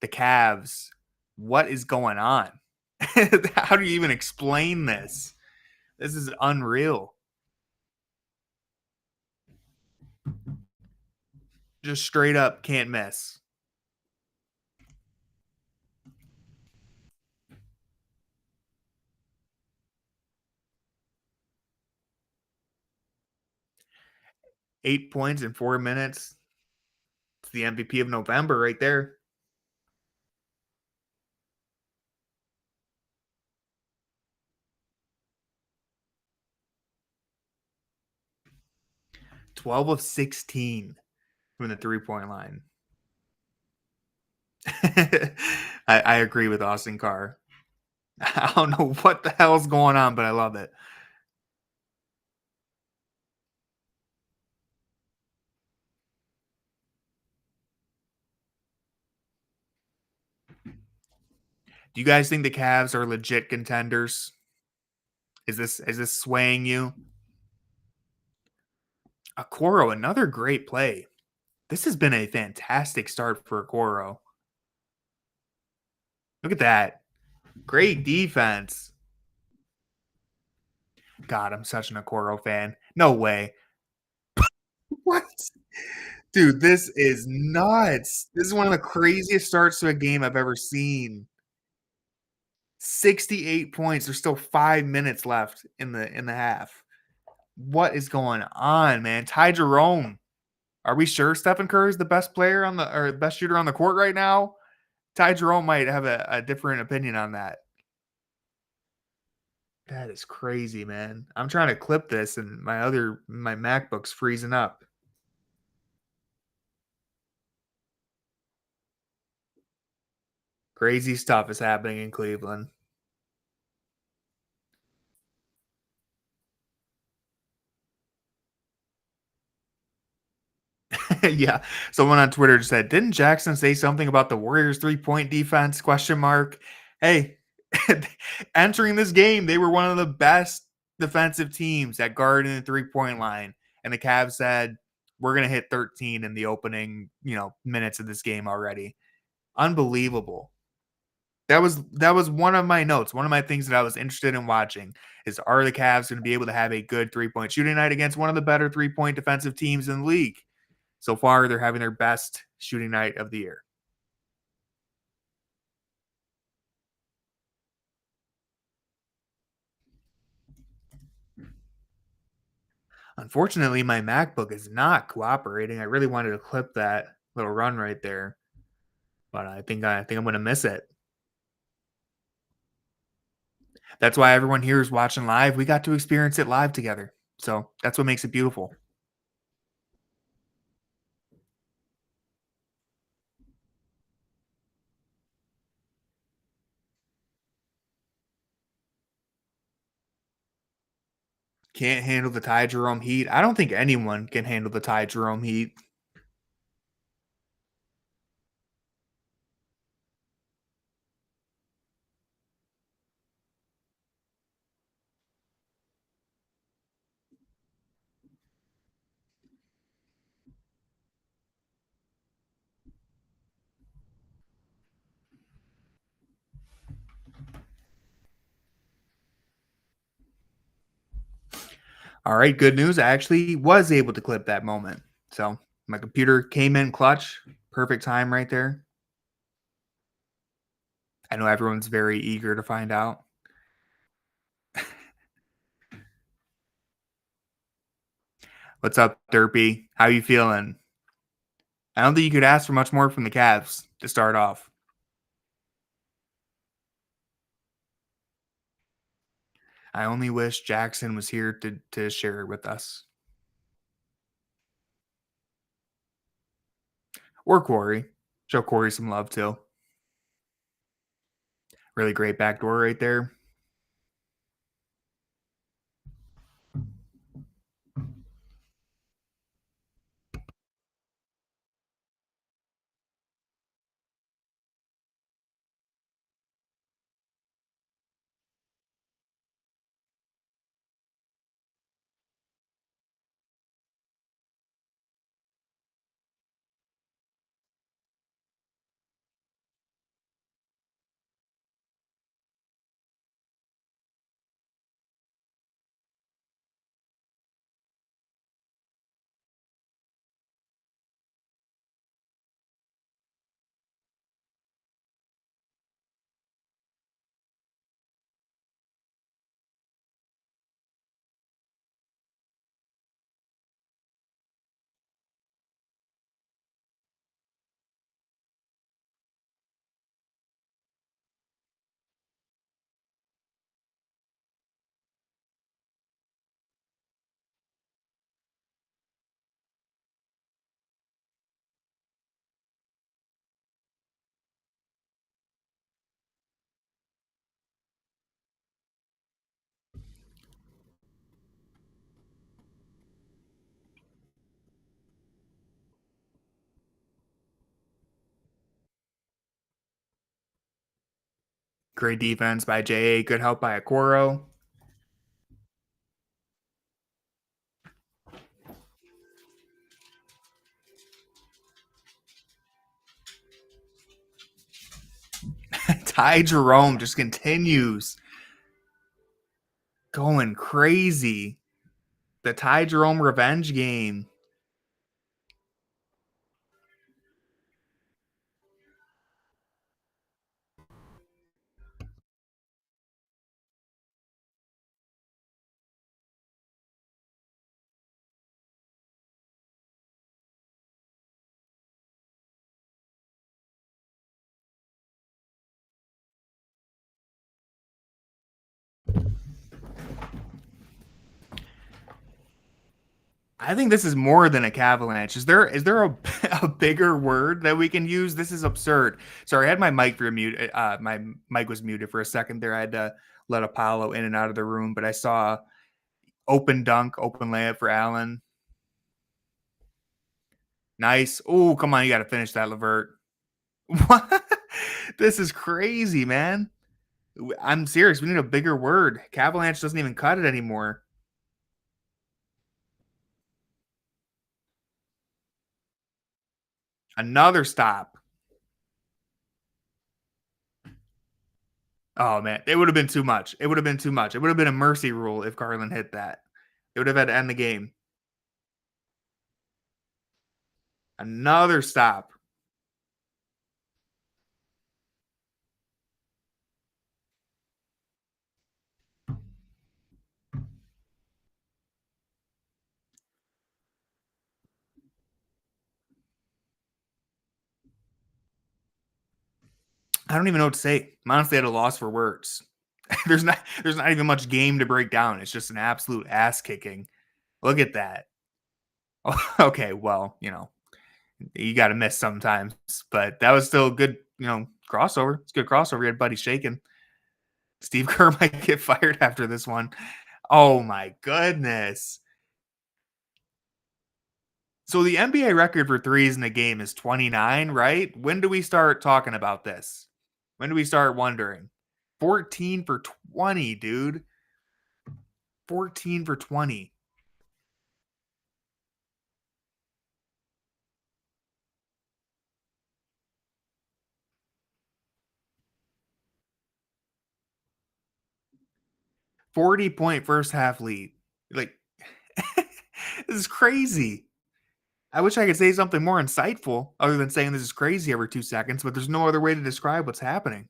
The Cavs. What is going on? How do you even explain this? This is unreal. Just straight up can't miss. Eight points in 4 minutes. It's the MVP of November right there. 12 of 16 from the 3-point line. I agree with Austin Carr. I don't know what the hell's going on, but I love it. Do you guys think the Cavs are legit contenders? Is this swaying you? Okoro, another great play. This has been a fantastic start for Okoro. Look at that. Great defense. God, I'm such an Okoro fan. No way. What? Dude, this is nuts. This is one of the craziest starts to a game I've ever seen. 68 points. There's still 5 minutes left in the half. What is going on, man? Ty Jerome. Are we sure Stephen Curry is the best player on the or best shooter on the court right now? Ty Jerome might have a different opinion on that. That is crazy, man. I'm trying to clip this and my MacBook's freezing up. Crazy stuff is happening in Cleveland. Yeah. Someone on Twitter just said, "Didn't Jackson say something about the Warriors 3-point defense?" Question mark. Hey, Entering this game, they were one of the best defensive teams at guard and the 3-point line. And the Cavs said, we're going to hit 13 in the opening, minutes of this game already. Unbelievable. That was one of my notes. One of my things that I was interested in watching is, are the Cavs going to be able to have a good 3-point shooting night against one of the better 3-point defensive teams in the league? So far, they're having their best shooting night of the year. Unfortunately, my MacBook is not cooperating. I really wanted to clip that little run right there, but I think I'm going to miss it. That's why everyone here is watching live. We got to experience it live together. So that's what makes it beautiful. Can't handle the Ty Jerome heat. I don't think anyone can handle the Ty Jerome heat. All right, good news. I actually was able to clip that moment. So my computer came in clutch. Perfect time right there. I know everyone's very eager to find out. What's up, Derpy? How you feeling? I don't think you could ask for much more from the Cavs to start off. I only wish Jackson was here to share it with us. Or Corey. Show Corey some love too. Really great backdoor right there. Great defense by JA. Good help by Okoro. Ty Jerome just continues going crazy. The Ty Jerome revenge game. I think this is more than a cavalanche. Is there a bigger word that we can use? This is absurd. Sorry, I had my mic muted. My mic was muted for a second there. I had to let Apollo in and out of the room, but I saw open dunk, open layup for Allen. Nice. Oh, come on, you got to finish that, Levert. What? This is crazy, man. I'm serious. We need a bigger word. Cavalanche doesn't even cut it anymore. Another stop. Oh man, it would have been too much. It would have been too much. It would have been a mercy rule if Garland hit that. It would have had to end the game. Another stop. I don't even know what to say. I'm honestly at a loss for words. There's not even much game to break down. It's just an absolute ass kicking. Look at that. Okay, well, you got to miss sometimes, but that was still a good, crossover. It's a good crossover. You had Buddy shaking. Steve Kerr might get fired after this one. Oh my goodness. So the NBA record for threes in a game is 29, right? When do we start talking about this? When do we start wondering? 14 for 20, dude. 14 for 20. 40-point first half lead. Like, this is crazy. I wish I could say something more insightful other than saying this is crazy every 2 seconds, but there's no other way to describe what's happening.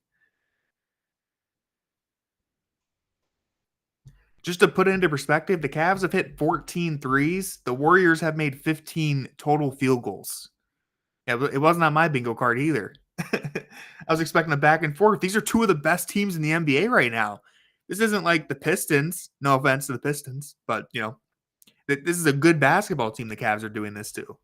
Just to put it into perspective, the Cavs have hit 14 threes. The Warriors have made 15 total field goals. Yeah, it wasn't on my bingo card either. I was expecting a back and forth. These are two of the best teams in the NBA right now. This isn't like the Pistons. No offense to the Pistons, but this is a good basketball team. The Cavs are doing this too.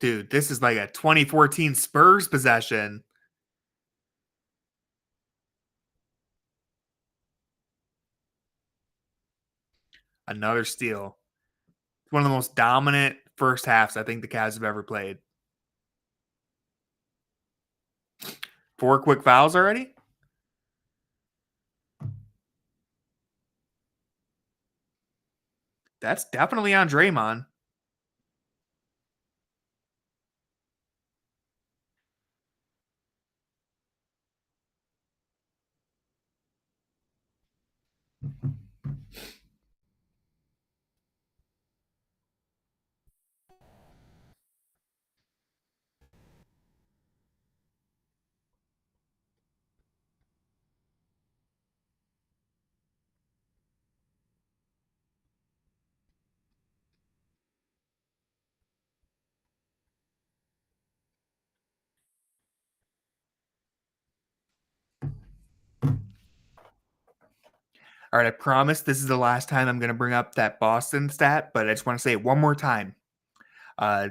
Dude, this is like a 2014 Spurs possession. Another steal. One of the most dominant first halves I think the Cavs have ever played. 4 quick fouls already? That's definitely on Draymond. All right, I promise this is the last time I'm going to bring up that Boston stat, but I just want to say it one more time. Uh,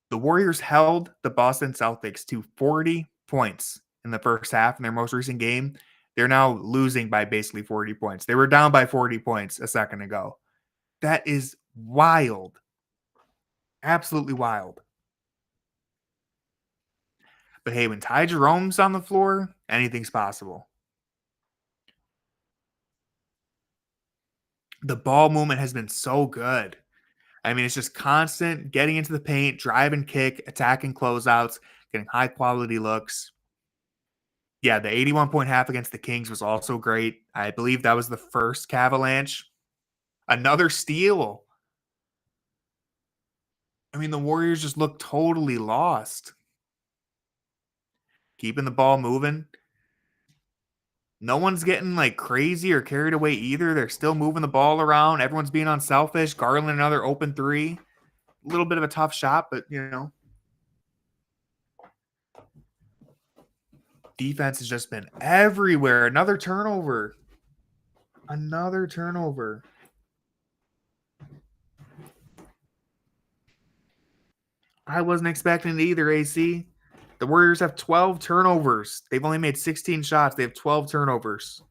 the Warriors held the Boston Celtics to 40 points in the first half in their most recent game. They're now losing by basically 40 points. They were down by 40 points a second ago. That is wild. Absolutely wild. But hey, when Ty Jerome's on the floor, anything's possible. The ball movement has been so good. I mean, it's just constant getting into the paint, drive and kick, attacking closeouts, getting high quality looks. Yeah, the 81-point half against the Kings was also great. I believe that was the first Cavalanche. Another steal. I mean, the Warriors just look totally lost. Keeping the ball moving. No one's getting like crazy or carried away either. They're still moving the ball around. Everyone's being unselfish. Garland, another open three. A little bit of a tough shot, but defense has just been everywhere. Another turnover. Another turnover. I wasn't expecting it either, AC. The Warriors have 12 turnovers. They've only made 16 shots. They have 12 turnovers.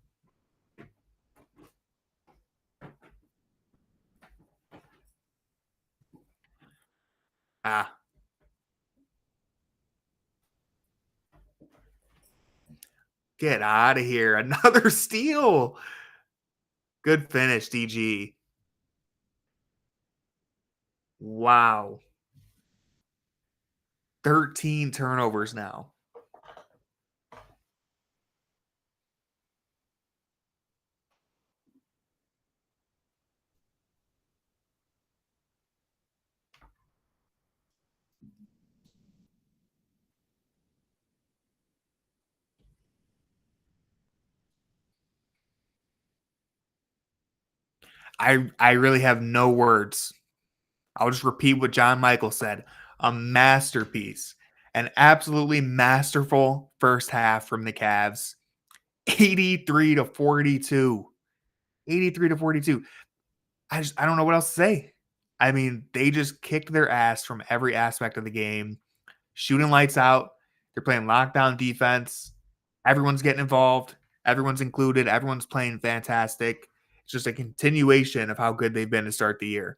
Ah, get out of here. Another steal. Good finish, DG. Wow. 13 turnovers now. I really have no words. I'll just repeat what John Michael said. A masterpiece. An absolutely masterful first half from the Cavs. 83 to 42. 83 to 42. I don't know what else to say. I mean, they just kicked their ass from every aspect of the game. Shooting lights out. They're playing lockdown defense. Everyone's getting involved. Everyone's included. Everyone's playing fantastic. It's just a continuation of how good they've been to start the year.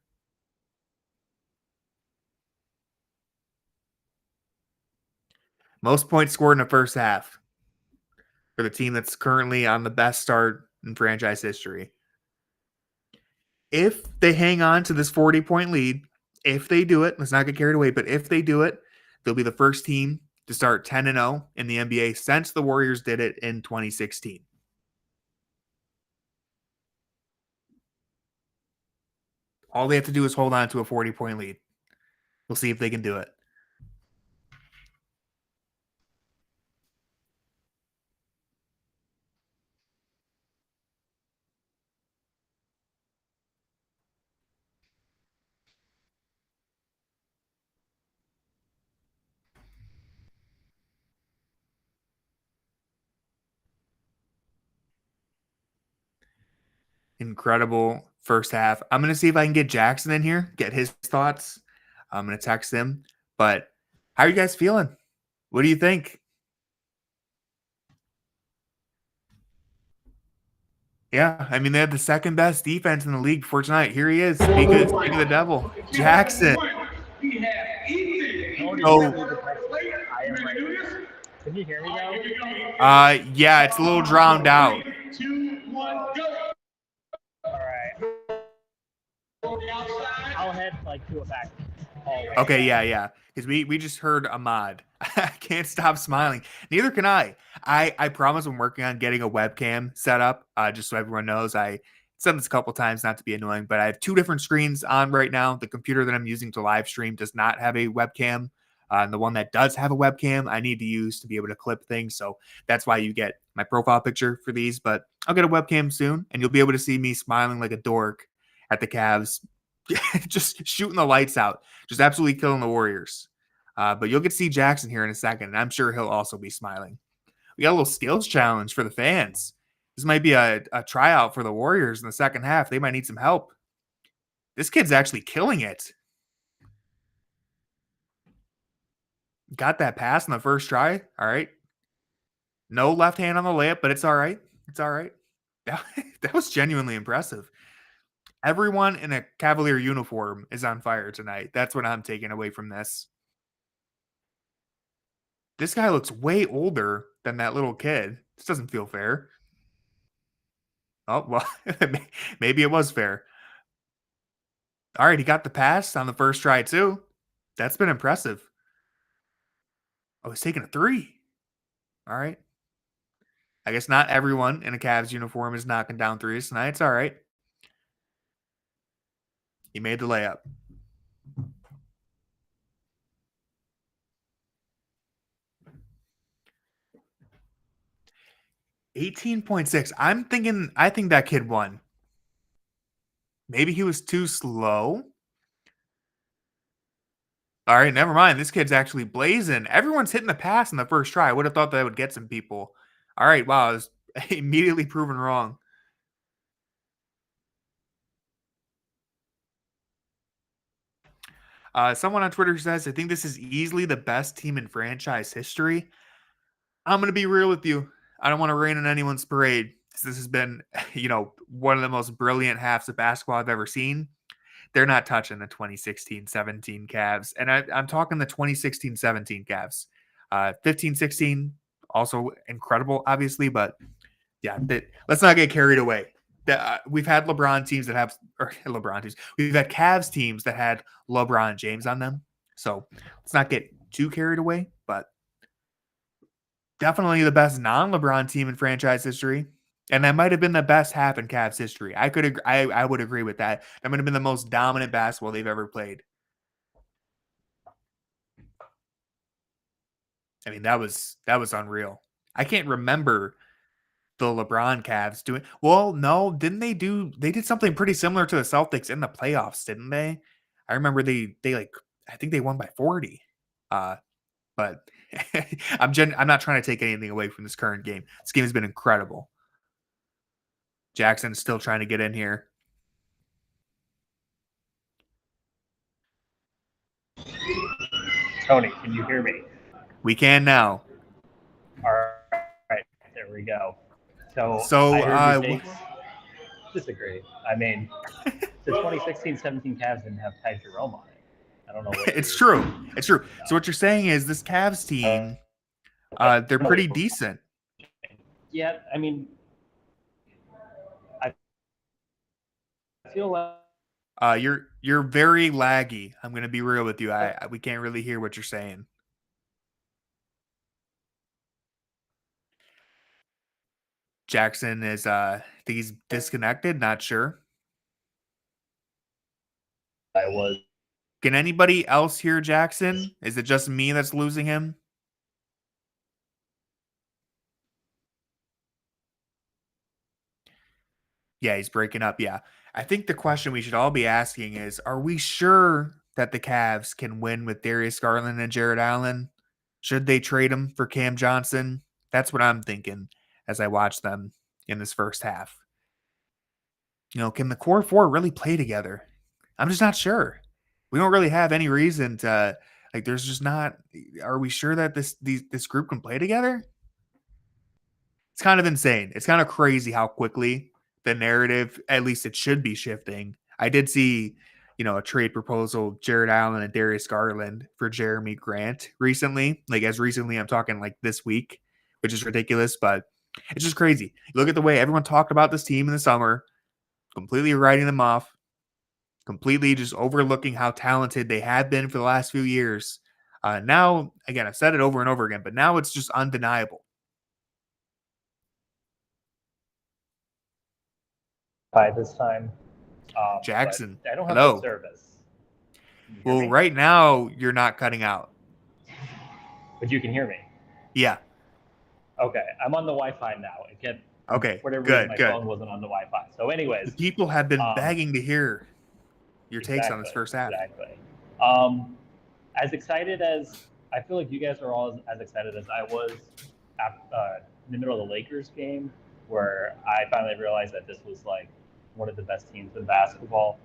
Most points scored in the first half for the team that's currently on the best start in franchise history. If they hang on to this 40-point lead, if they do it, let's not get carried away, but if they do it, they'll be the first team to start 10-0 in the NBA since the Warriors did it in 2016. All they have to do is hold on to a 40-point lead. We'll see if they can do it. Incredible first half. I'm going to see if I can get Jackson in here, get his thoughts. I'm going to text him. But how are you guys feeling? What do you think? Yeah, I mean, they had the second best defense in the league before tonight. Here he is. Speak of the devil. Jackson. Oh, Can you hear me now? yeah, it's a little drowned out. All right. I'll head like to a back hallway. Okay, yeah. Because we just heard Ahmad. I can't stop smiling. Neither can I. I promise I'm working on getting a webcam set up, just so everyone knows. I said this a couple times not to be annoying, but I have two different screens on right now. The computer that I'm using to live stream does not have a webcam. And the one that does have a webcam, I need to use to be able to clip things. So that's why you get my profile picture for these. But I'll get a webcam soon, and you'll be able to see me smiling like a dork at the Cavs, just shooting the lights out, just absolutely killing the Warriors. But you'll get to see Jackson here in a second, and I'm sure he'll also be smiling. We got a little skills challenge for the fans. This might be a tryout for the Warriors in the second half. They might need some help. This kid's actually killing it. Got that pass in the first try. All right. No left hand on the layup, but it's all right. It's all right. That was genuinely impressive. Everyone in a Cavalier uniform is on fire tonight. That's what I'm taking away from this. This guy looks way older than that little kid. This doesn't feel fair. Oh, well, maybe it was fair. All right, he got the pass on the first try, too. That's been impressive. Oh, he's taking a three. All right. I guess not everyone in a Cavs uniform is knocking down threes tonight. It's all right. He made the layup. $18.6. I think that kid won. Maybe he was too slow. All right, never mind. This kid's actually blazing. Everyone's hitting the pass in the first try. I would have thought that would get some people. All right, wow, I was immediately proven wrong. Someone on Twitter says, I think this is easily the best team in franchise history. I'm going to be real with you. I don't want to rain on anyone's parade because this has been, one of the most brilliant halves of basketball I've ever seen. They're not touching the 2016-17 Cavs. And I'm talking the 2016-17 Cavs. 15-16, also incredible, obviously. But, yeah, let's not get carried away. We've had LeBron teams that have – or LeBron teams. We've had Cavs teams that had LeBron James on them. So let's not get too carried away. But definitely the best non-LeBron team in franchise history. And that might have been the best half in Cavs history. I would agree with that. That might have been the most dominant basketball they've ever played. I mean, that was unreal. I can't remember the LeBron Cavs doing well. No, didn't they did something pretty similar to the Celtics in the playoffs, didn't they? I remember they I think they won by 40. But I'm not trying to take anything away from this current game. This game has been incredible. Jackson's still trying to get in here. Tony, can you hear me? We can now. All right, there we go. So I heard disagree. I mean, the 2016-17 Cavs didn't have Ty Jerome on it. I don't know. It's true. It's true. So what you're saying is this Cavs team, they're pretty decent. Yeah, I mean, I feel like you're very laggy. I'm gonna be real with you. We can't really hear what you're saying. Jackson is I think he's disconnected, not sure. I was. Can anybody else hear Jackson? Is it just me that's losing him? Yeah, he's breaking up. Yeah. I think the question we should all be asking is, are we sure that the Cavs can win with Darius Garland and Jared Allen? Should they trade him for Cam Johnson? That's what I'm thinking as I watch them in this first half. Can the core four really play together? I'm just not sure. We don't really have any reason to there's just not. Are we sure that this group can play together? It's kind of insane. It's kind of crazy how quickly the narrative, at least it should be, shifting. I did see, a trade proposal, Jared Allen and Darius Garland for Jeremy Grant recently. As recently, I'm talking this week, which is ridiculous, but it's just crazy. You look at the way everyone talked about this team in the summer, completely writing them off, completely just overlooking how talented they have been for the last few years. Now, again, I've said it over and over again, but now it's just undeniable. By this time, Jackson, I don't have hello. good service. Well, right now you're not cutting out, but you can hear me. Yeah. Okay, I'm on the Wi-Fi now. Okay. Whatever good. reason, my phone wasn't on the Wi-Fi. So, anyways, the people have been begging to hear your takes on this first half. Exactly. As excited as I feel like you guys are all as excited as I was in the middle of the Lakers game, where I finally realized that this was one of the best teams in basketball.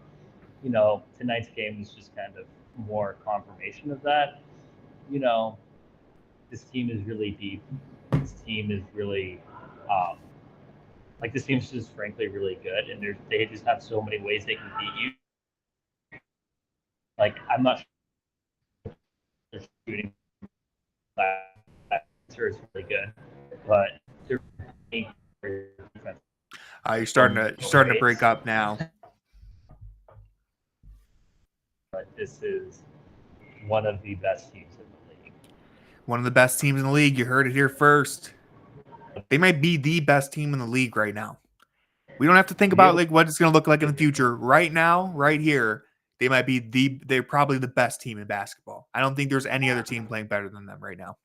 Tonight's game was just kind of more confirmation of that. This team is really deep. This team is really, this team's just frankly really good, and they just have so many ways they can beat you. I'm not sure they're shooting. Sure, it's really good, but you're starting to break up now. But this is one of the best teams in the league. One of the best teams in the league. You heard it here first. They might be the best team in the league right now. We don't have to think about what it's going to look like in the future. Right now, right here, they might be they're probably the best team in basketball. I don't think there's any other team playing better than them right now.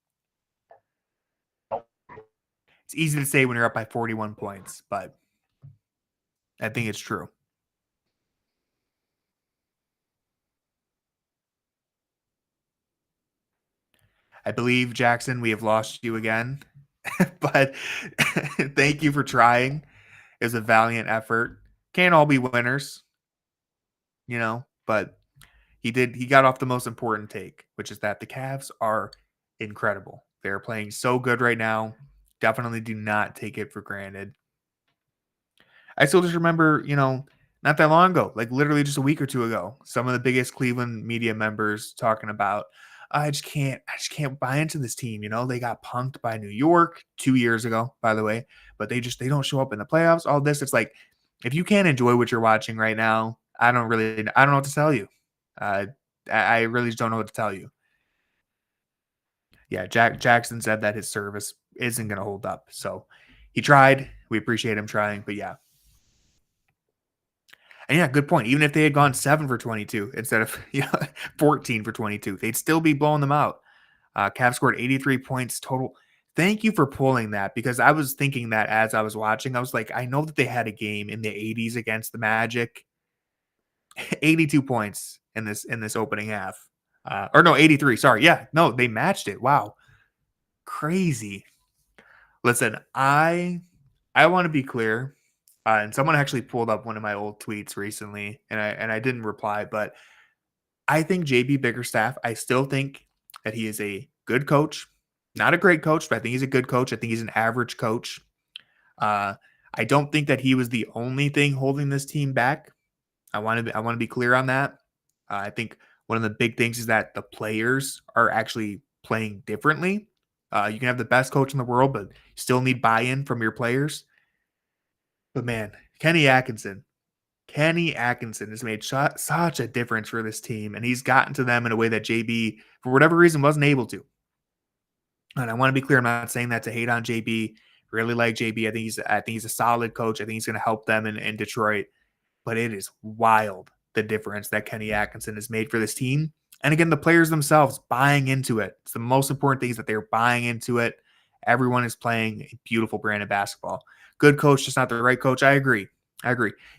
It's easy to say when you're up by 41 points, but I think it's true. I believe, Jackson, we have lost you again, but thank you for trying. It was a valiant effort. Can't all be winners, but He got off the most important take, which is that the Cavs are incredible. They're playing so good right now. Definitely do not take it for granted. I still just remember, not that long ago, like literally just a week or two ago, some of the biggest Cleveland media members talking about, I just can't buy into this team. They got punked by New York 2 years ago, by the way, but they don't show up in the playoffs. All this, it's like, if you can't enjoy what you're watching right now, I don't know what to tell you. Uh, I really just don't know what to tell you. Yeah, Jackson said that his service isn't going to hold up. So he tried. We appreciate him trying, but yeah. And yeah, good point. Even if they had gone 7 for 22 instead of 14 for 22, they'd still be blowing them out. Cavs scored 83 points total. Thank you for pulling that, because I was thinking that as I was watching. I was like, I know that they had a game in the 80s against the Magic. 82 points in this opening half. Or no, 83. Sorry. Yeah, no, they matched it. Wow. Crazy. Listen, I want to be clear. And someone actually pulled up one of my old tweets recently, and I didn't reply, but I think JB Bickerstaff, I still think that he is a good coach. Not a great coach, but I think he's a good coach. I think he's an average coach. Uh, I don't think that he was the only thing holding this team back. I want to be clear on that. I think one of the big things is that the players are actually playing differently. You can have the best coach in the world, but you still need buy-in from your players. But man, Kenny Atkinson has made such a difference for this team, and he's gotten to them in a way that JB, for whatever reason, wasn't able to. And I want to be clear, I'm not saying that to hate on JB. Really like JB. I think he's a solid coach. I think he's going to help them in Detroit. But it is wild, the difference that Kenny Atkinson has made for this team. And again, the players themselves buying into it. It's the most important thing, is that they're buying into it. Everyone is playing a beautiful brand of basketball. Good coach, just not the right coach. I agree.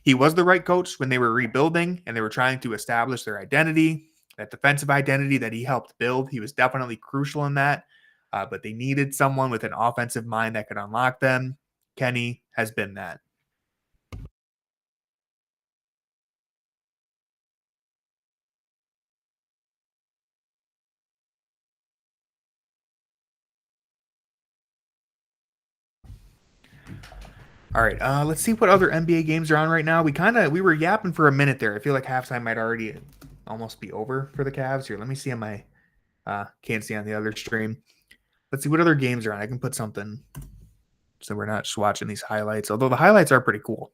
He was the right coach when they were rebuilding and they were trying to establish their identity, that defensive identity that he helped build. He was definitely crucial in that. But they needed someone with an offensive mind that could unlock them. Kenny has been that. All right, let's see what other NBA games are on right now. We were yapping for a minute there. I feel like halftime might already almost be over for the Cavs. Here, let me see on my can't see on the other stream. Let's see what other games are on. I can put something so we're not just watching these highlights. Although the highlights are pretty cool.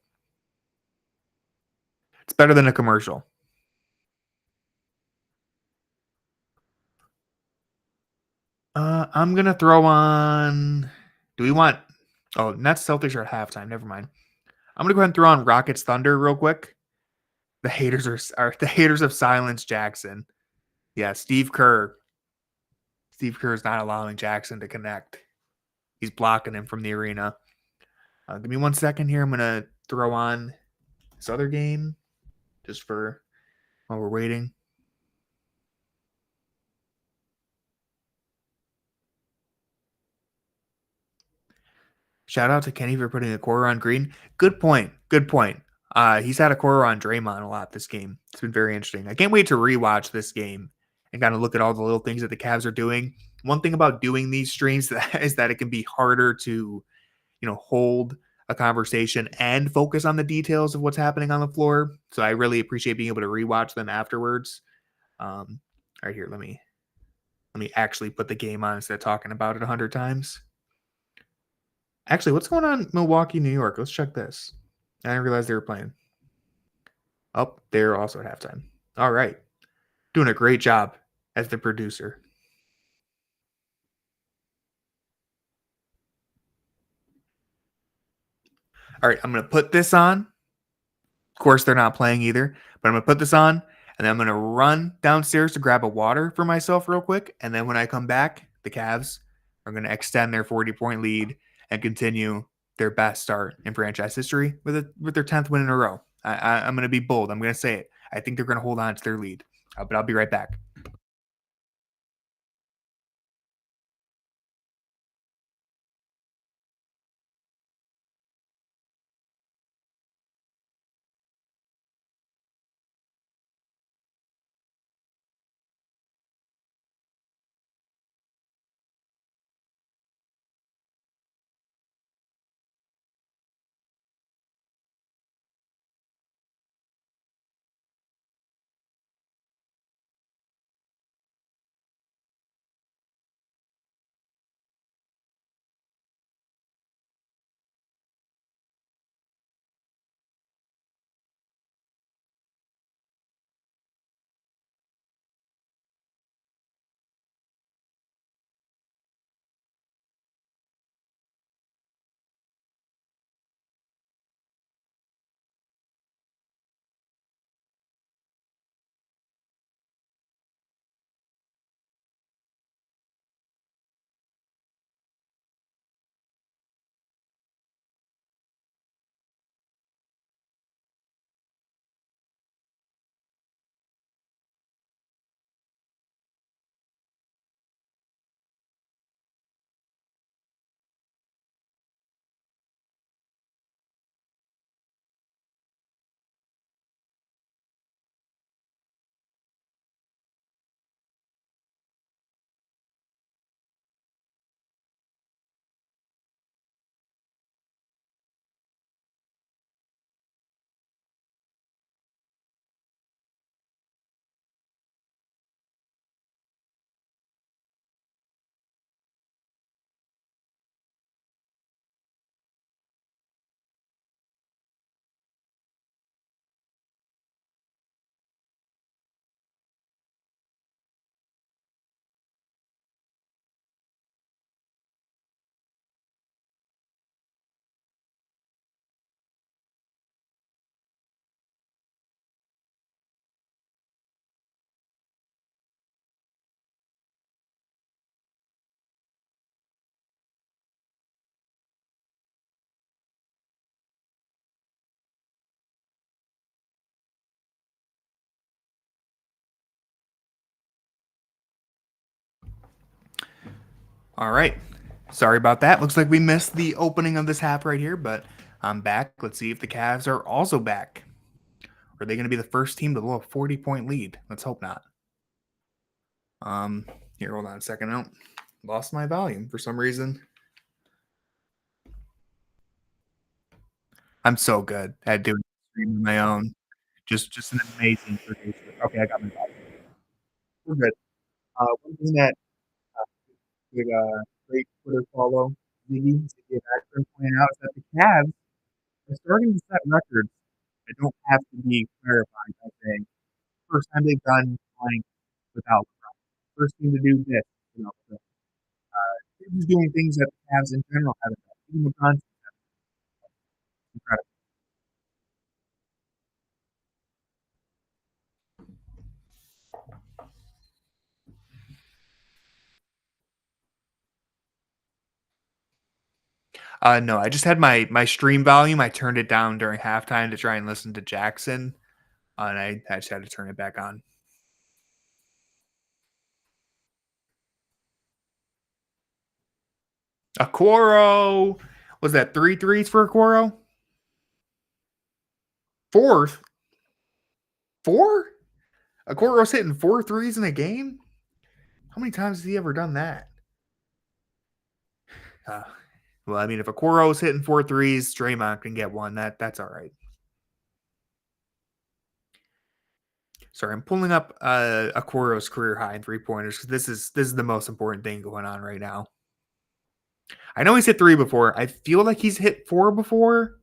It's better than a commercial. I'm gonna throw on. Do we want? Oh, Nets Celtics are at halftime. Never mind. I'm gonna go ahead and throw on Rockets Thunder real quick. The haters are the haters of Silence Jackson. Yeah, Steve Kerr. Steve Kerr is not allowing Jackson to connect. He's blocking him from the arena. Give me 1 second here. I'm gonna throw on this other game just for while we're waiting. Shout out to Kenny for putting a quarter on Green. Good point. He's had a quarter on Draymond a lot this game. It's been very interesting. I can't wait to rewatch this game and kind of look at all the little things that the Cavs are doing. One thing about doing these streams is that it can be harder to, hold a conversation and focus on the details of what's happening on the floor. So I really appreciate being able to rewatch them afterwards. All right, here, let me actually put the game on instead of talking about it 100 times. Actually, what's going on in Milwaukee, New York? Let's check this. I didn't realize they were playing. Oh, they're also at halftime. All right. Doing a great job as the producer. All right, I'm going to put this on. Of course, they're not playing either, but I'm going to put this on, and then I'm going to run downstairs to grab a water for myself real quick. And then when I come back, the Cavs are going to extend their 40-point lead and continue their best start in franchise history with their 10th win in a row. I'm going to be bold. I'm going to say it. I think they're going to hold on to their lead, but I'll be right back. All right. Sorry about that. Looks like we missed the opening of this half right here, but I'm back. Let's see if the Cavs are also back. Are they going to be the first team to blow a 40-point lead? Let's hope not. Here, hold on a second. I lost my volume for some reason. I'm so good at doing stream on my own. Just an amazing producer. Okay, I got my volume. We're good. One thing that with great Twitter follow, Ziggy Baxter pointed out is that the Cavs are starting to set records that don't have to be clarified. I think first time they've done blank without LeBron. First team to do this. So, they're just doing things that the Cavs in general haven't done. Even LeBron's incredible. No, I just had my stream volume. I turned it down during halftime to try and listen to Jackson, and I just had to turn it back on. Aquaro, was that 3 threes for Aquaro? Fourth, four? Aquaro's hitting 4 threes in a game. How many times has he ever done that? Uh, well, I mean, if Aquaro's hitting 4 threes, Draymond can get one. That's all right. Sorry, I'm pulling up Aquaro's career high in 3-pointers because this is the most important thing going on right now. I know he's hit 3 before. I feel like he's hit 4 before.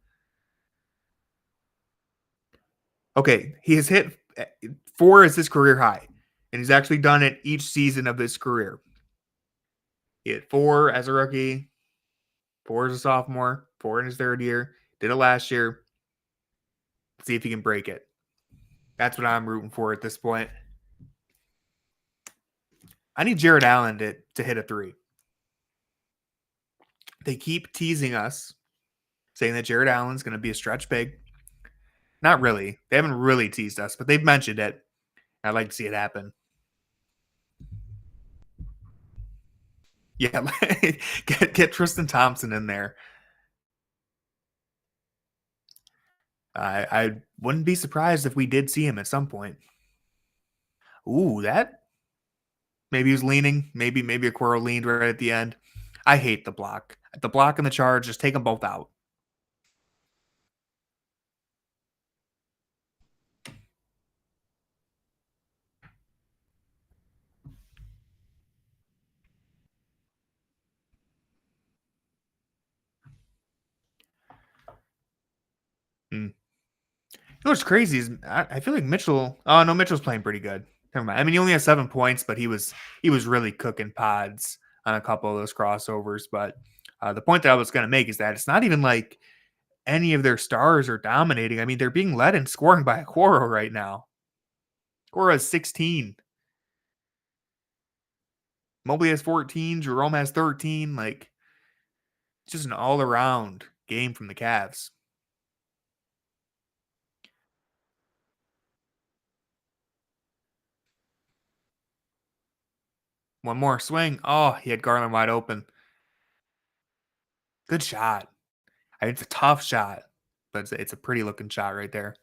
Okay, he has hit 4 as his career high, and he's actually done it each season of his career. He hit 4 as a rookie, 4 as a sophomore, 4 in his third year. Did it last year. Let's see if he can break it. That's what I'm rooting for at this point. I need Jared Allen to hit a 3. They keep teasing us, saying that Jared Allen's going to be a stretch big. Not really. They haven't really teased us, but they've mentioned it. I'd like to see it happen. Yeah, get Tristan Thompson in there. I wouldn't be surprised if we did see him at some point. Ooh, that maybe he was leaning. Maybe Aquaro leaned right at the end. I hate the block. The block and the charge, just take them both out. Hmm. You know what's crazy is I feel like Mitchell. Oh no, Mitchell's playing pretty good. Never mind. I mean, he only has 7 points, but he was really cooking pods on a couple of those crossovers. But the point that I was going to make is that it's not even like any of their stars are dominating. I mean, they're being led in scoring by Aquaro right now. Aquaro has 16. Mobley has 14. Jerome has 13. Like, it's just an all around game from the Cavs. One more swing. Oh, he had Garland wide open. Good shot. I mean, it's a tough shot, but it's a pretty looking shot right there.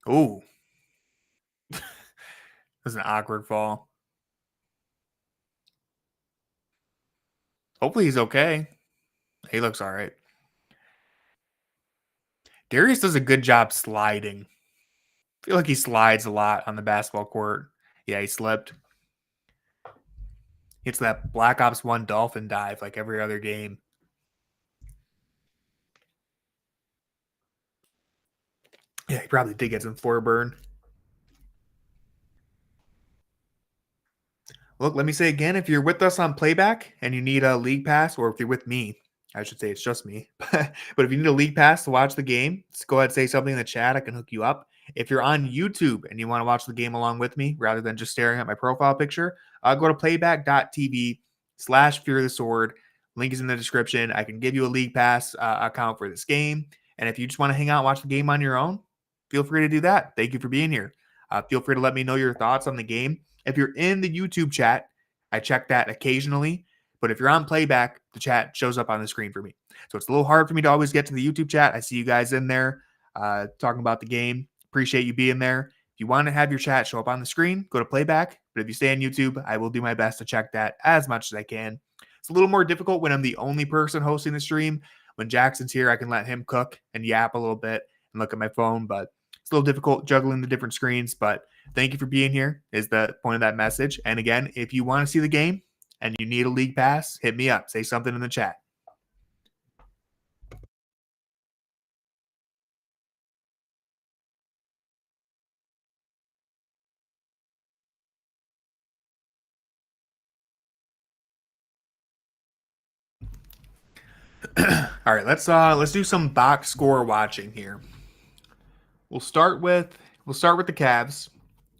Ooh, that's an awkward fall. Hopefully he's okay. He looks all right. Darius does a good job sliding. I feel like he slides a lot on the basketball court. Yeah, he slipped. It's that Black Ops 1 dolphin dive like every other game. Yeah, he probably did get some floor burn. Look, let me say again, if you're with us on playback and you need a league pass, or if you're with me, I should say it's just me. But if you need a league pass to watch the game, just go ahead and say something in the chat. I can hook you up. If you're on YouTube and you want to watch the game along with me rather than just staring at my profile picture, go to playback.tv/fear the sword. Link is in the description. I can give you a league pass account for this game. And if you just want to hang out and watch the game on your own, feel free to do that. Thank you for being here. Feel free to let me know your thoughts on the game. If you're in the YouTube chat, I check that occasionally. But if you're on playback, the chat shows up on the screen for me. So it's a little hard for me to always get to the YouTube chat. I see you guys in there talking about the game. Appreciate you being there. If you want to have your chat show up on the screen, go to playback. But if you stay on YouTube, I will do my best to check that as much as I can. It's a little more difficult when I'm the only person hosting the stream. When Jackson's here, I can let him cook and yap a little bit and look at my phone. But it's a little difficult juggling the different screens. But thank you for being here is the point of that message. And again, if you want to see the game and you need a league pass, hit me up. Say something in the chat. All right, let's do some box score watching here. We'll start with the Cavs.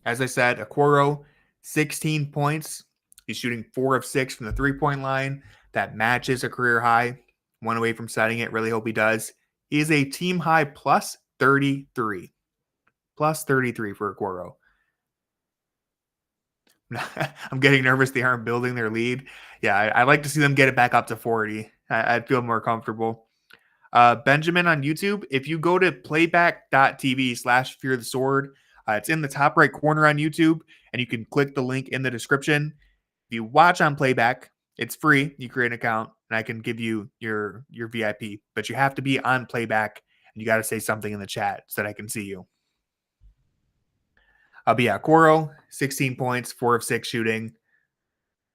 As I said, Okoro, 16 points. He's shooting 4 of 6 from the three-point line. That matches a career high. One away from setting it. Really hope he does. He is a team high plus 33. Plus 33 for Okoro. I'm getting nervous they aren't building their lead. Yeah, I like to see them get it back up to 40. I'd feel more comfortable. Benjamin on YouTube, if you go to playback.tv/fear the sword, it's in the top right corner on YouTube, and you can click the link in the description. If you watch on playback, it's free. You create an account, and I can give you your VIP, but you have to be on playback, and you got to say something in the chat so that I can see you. But yeah, Coro, 16 points, 4 of 6 shooting.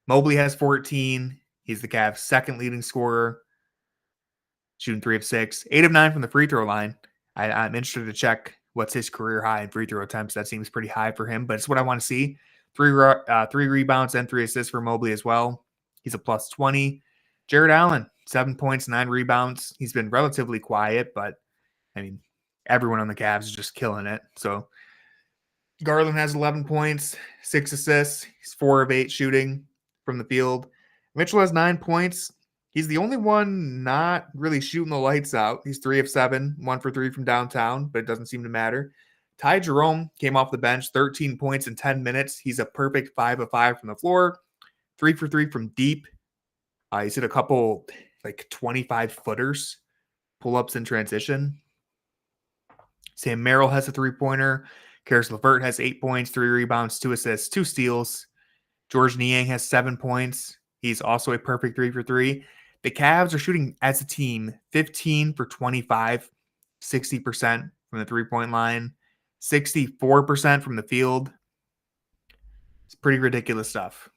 Mobley has 14. He's the Cavs' second leading scorer, shooting 3 of 6, 8 of 9 from the free throw line. I'm interested to check what's his career high in free throw attempts. That seems pretty high for him, but it's what I want to see. 3 rebounds and 3 assists for Mobley as well. He's a plus 20. Jared Allen, 7 points, 9 rebounds. He's been relatively quiet, but I mean, everyone on the Cavs is just killing it. So Garland has 11 points, 6 assists. He's 4 of 8 shooting from the field. Mitchell has 9 points. He's the only one not really shooting the lights out. He's 3 of 7, 1 for 3 from downtown, but it doesn't seem to matter. Ty Jerome came off the bench, 13 points in 10 minutes. He's a perfect 5 of 5 from the floor, 3 for 3 from deep. He's hit a couple like 25-footers, pull-ups in transition. Sam Merrill has a 3-pointer. Karis LeVert has 8 points, 3 rebounds, 2 assists, 2 steals. George Niang has 7 points. He's also a perfect 3 for 3. The Cavs are shooting as a team 15 for 25, 60% from the three-point line, 64% from the field. It's pretty ridiculous stuff.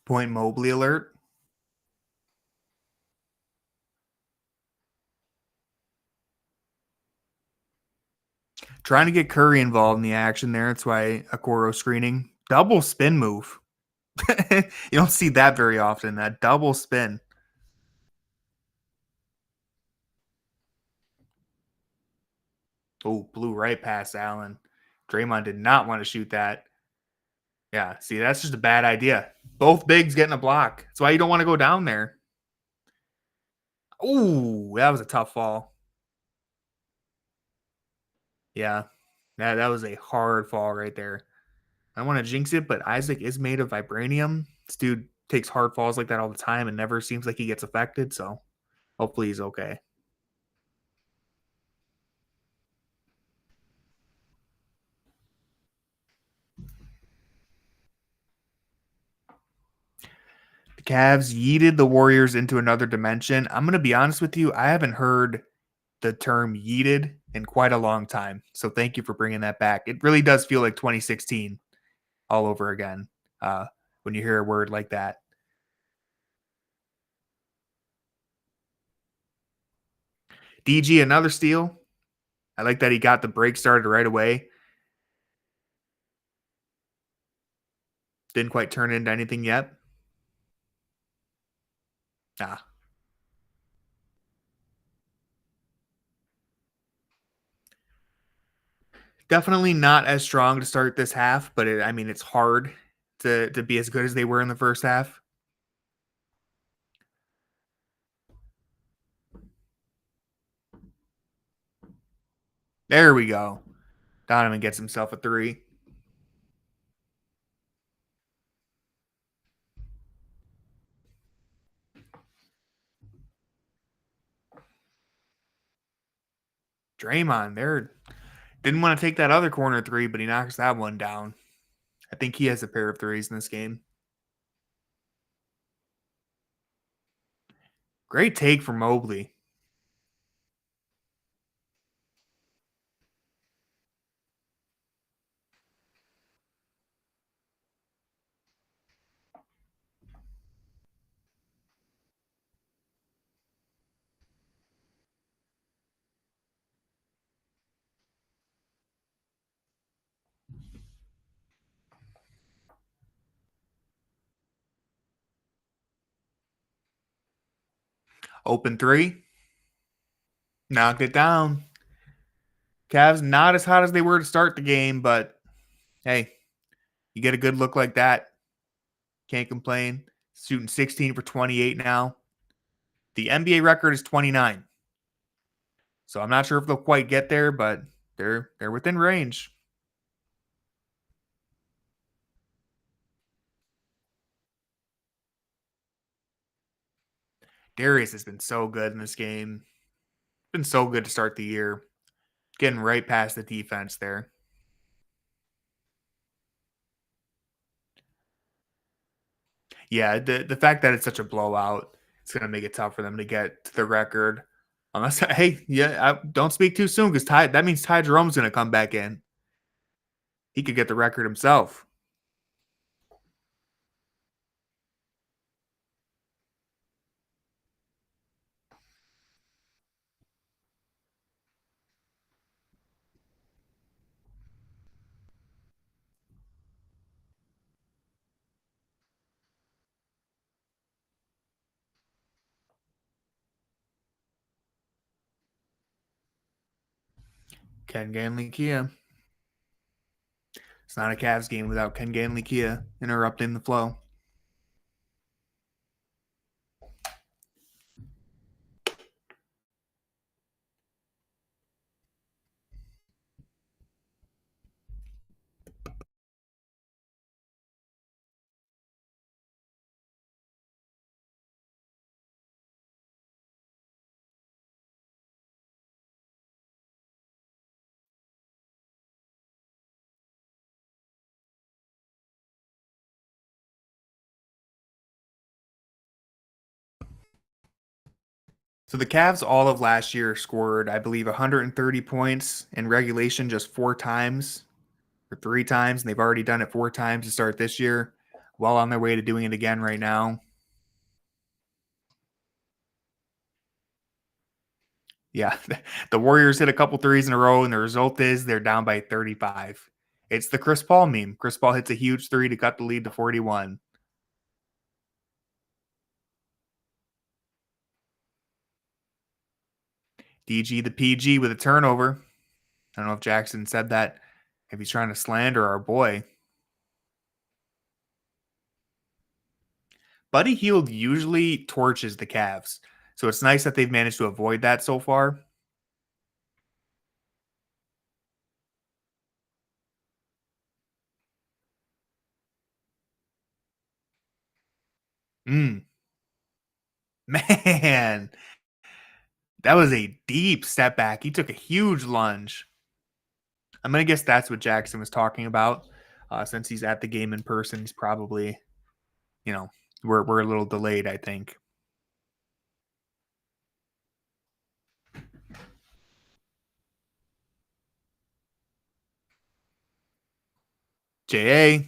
Point Mobley alert. Trying to get Curry involved in the action there. That's why Okoro screening. Double spin move. You don't see that very often, that double spin. Oh, blew right past Allen. Draymond did not want to shoot that. Yeah, see, that's just a bad idea. Both bigs getting a block. That's why you don't want to go down there. Ooh, that was a tough fall. Yeah. That was a hard fall right there. I don't want to jinx it, but Isaac is made of vibranium. This dude takes hard falls like that all the time and never seems like he gets affected. So hopefully he's okay. The Cavs yeeted the Warriors into another dimension. I'm going to be honest with you. I haven't heard the term yeeted in quite a long time. So thank you for bringing that back. It really does feel like 2016 all over again when you hear a word like that. DG, another steal. I like that he got the break started right away. Didn't quite turn into anything yet. Ah. Definitely not as strong to start this half, but it's hard to be as good as they were in the first half. There we go. Donovan gets himself a 3. Draymond there didn't want to take that other corner 3, but he knocks that one down. I think he has a pair of 3s in this game. Great take from Mobley. Open 3. Knocked it down. Cavs not as hot as they were to start the game, but hey, you get a good look like that. Can't complain. Shooting 16 for 28 now. The NBA record is 29. So I'm not sure if they'll quite get there, but they're within range. Darius has been so good in this game. Been so good to start the year. Getting right past the defense there. Yeah, the fact that it's such a blowout, it's going to make it tough for them to get to the record. Unless, hey, yeah, don't speak too soon because that means Ty Jerome's going to come back in. He could get the record himself. Ken Ganley Kia. It's not a Cavs game without Ken Ganley Kia interrupting the flow. So the Cavs all of last year scored, I believe, 130 points in regulation just 4 times or 3 times, and they've already done it 4 times to start this year. Well on their way to doing it again right now. Yeah, the Warriors hit a couple threes in a row, and the result is they're down by 35. It's the Chris Paul meme. Chris Paul hits a huge 3 to cut the lead to 41. DG the PG with a turnover. I don't know if Jackson said that, if he's trying to slander our boy. Buddy Hield usually torches the Cavs, so it's nice that they've managed to avoid that so far. Mm. Man, that was a deep step back. He took a huge lunge. I'm gonna guess that's what Jackson was talking about. Since he's at the game in person, he's probably, you know, we're a little delayed, I think. JA,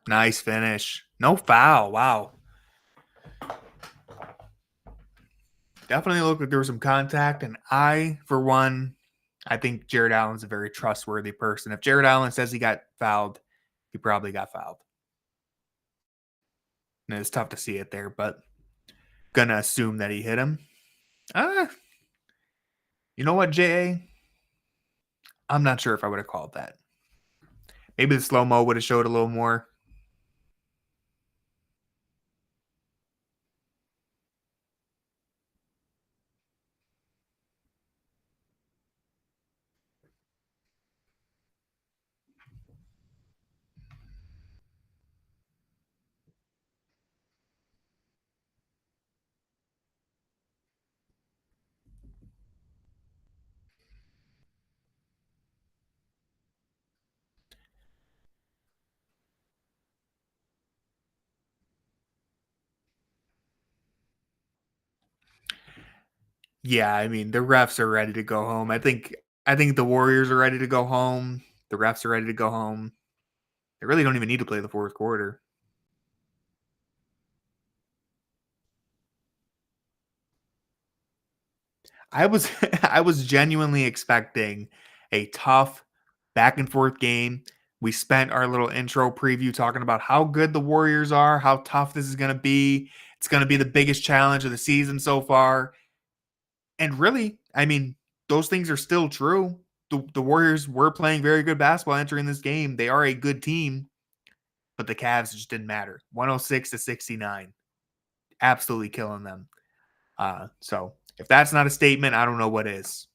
nice finish. No foul. Wow. Definitely looked like there was some contact. And I, for one, I think Jared Allen's a very trustworthy person. If Jared Allen says he got fouled, he probably got fouled. And it's tough to see it there, but gonna assume that he hit him. Uh, you know what, JA? I'm not sure if I would have called that. Maybe the slow mo would have showed a little more. Yeah, I mean the refs are ready to go home. I think the Warriors are ready to go home. The refs are ready to go home. They really don't even need to play the fourth quarter. I was I was genuinely expecting a tough back and forth game. We spent our little intro preview talking about how good the Warriors are, how tough this is going to be. It's going to be the biggest challenge of the season so far. And really, I mean, those things are still true. The Warriors were playing very good basketball entering this game. They are a good team, but the Cavs just didn't matter. 106-69. Absolutely killing them. So if that's not a statement, I don't know what is.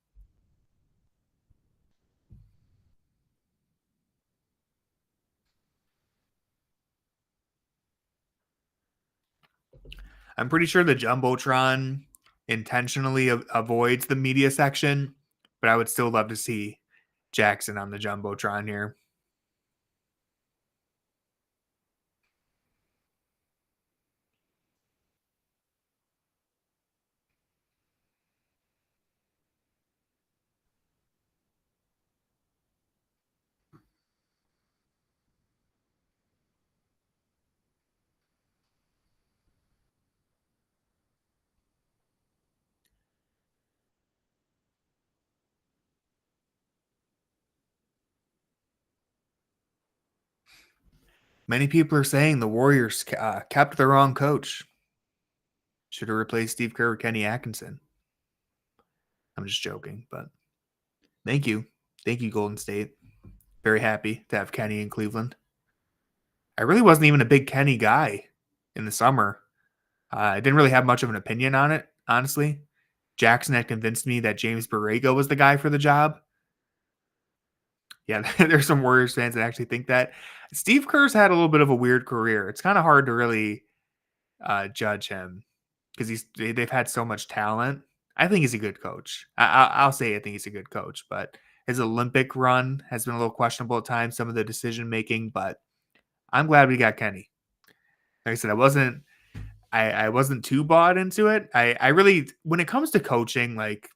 I'm pretty sure the Jumbotron intentionally avoids the media section, but I would still love to see Jackson on the Jumbotron here. Many people are saying the Warriors kept the wrong coach. Should have replaced Steve Kerr with Kenny Atkinson. I'm just joking, but thank you. Thank you, Golden State. Very happy to have Kenny in Cleveland. I really wasn't even a big Kenny guy in the summer. I didn't really have much of an opinion on it, honestly. Jackson had convinced me that James Borrego was the guy for the job. Yeah, there's some Warriors fans that actually think that. Steve Kerr's had a little bit of a weird career. It's kind of hard to really judge him because they've had so much talent. I think he's a good coach. I'll say I think he's a good coach, but his Olympic run has been a little questionable at times. Some of the decision making, but I'm glad we got Kenny. Like I said, I wasn't too bought into it. I really, when it comes to coaching, like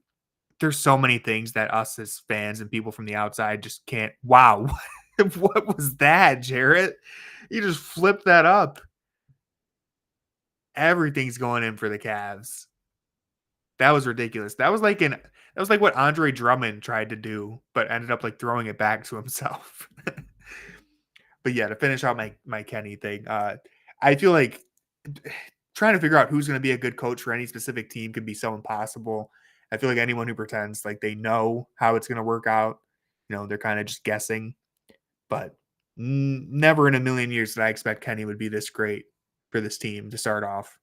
there's so many things that us as fans and people from the outside just can't. Wow, what was that, Jarrett? You just flipped that up. Everything's going in for the Cavs. That was ridiculous. That was like what Andre Drummond tried to do, but ended up like throwing it back to himself. But yeah, to finish out my Kenny thing, I feel like trying to figure out who's going to be a good coach for any specific team can be so impossible. I feel like anyone who pretends like they know how it's going to work out, they're kind of just guessing. But never in a million years did I expect Kenny would be this great for this team to start off.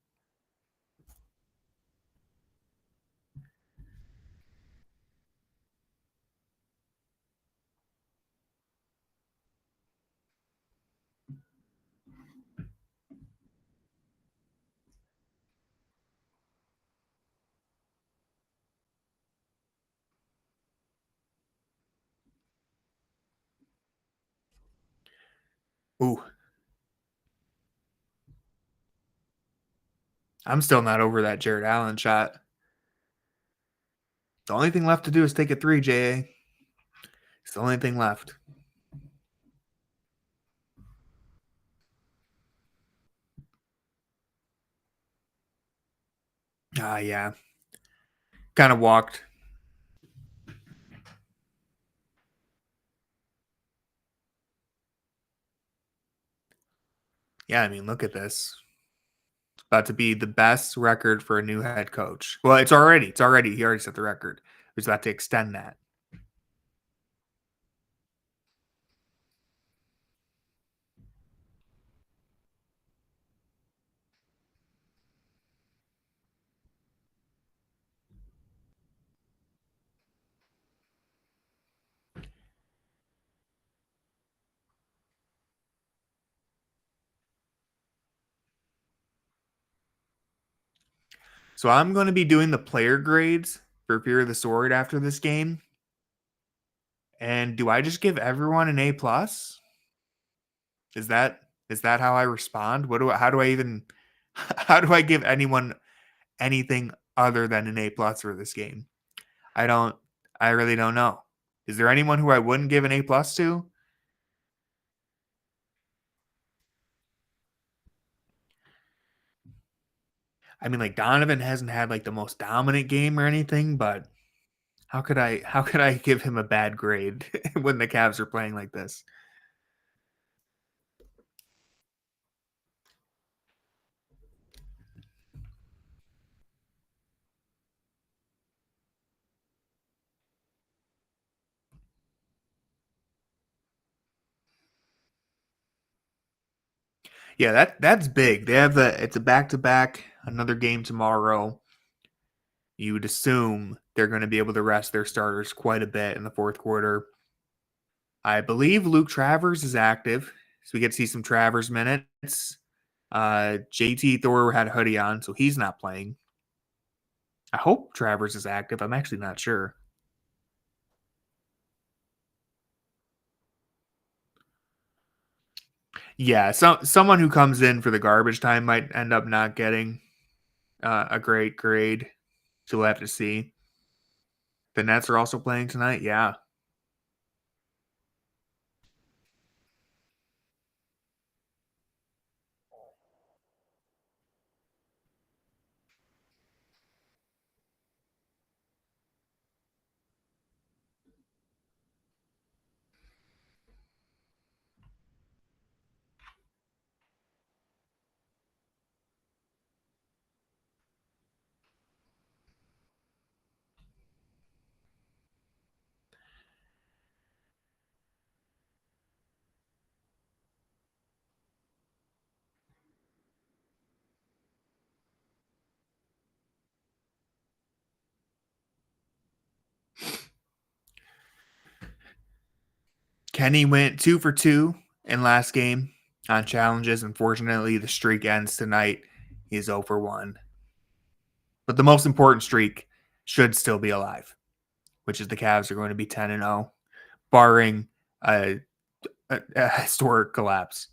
Ooh. I'm still not over that Jared Allen shot. The only thing left to do is take a three, JA. It's the only thing left. Yeah. Kind of walked. Yeah, I mean, look at this. It's about to be the best record for a new head coach. Well, it's already. He already set the record. He's about to extend that. So I'm going to be doing the player grades for Fear of the Sword after this game. And do I just give everyone an A plus? Is that how I respond? How do I even how do I give anyone anything other than an A plus for this game? I really don't know. Is there anyone who I wouldn't give an A plus to? I mean, like Donovan hasn't had like the most dominant game or anything, but how could I give him a bad grade when the Cavs are playing like this? Yeah, that's big. It's a back to back, another game tomorrow. You would assume they're going to be able to rest their starters quite a bit in the fourth quarter. I believe Luke Travers is active, so we get to see some Travers minutes. JT Thor had a hoodie on, so he's not playing. I hope Travers is active. I'm actually not sure. Yeah, someone who comes in for the garbage time might end up not getting a great grade. So we'll have to see. The Nets are also playing tonight. Yeah. Kenny went 2 for 2 in last game on challenges. Unfortunately, the streak ends tonight. He is 0 for 1. But the most important streak should still be alive, which is the Cavs are going to be 10 and 0, barring a historic collapse.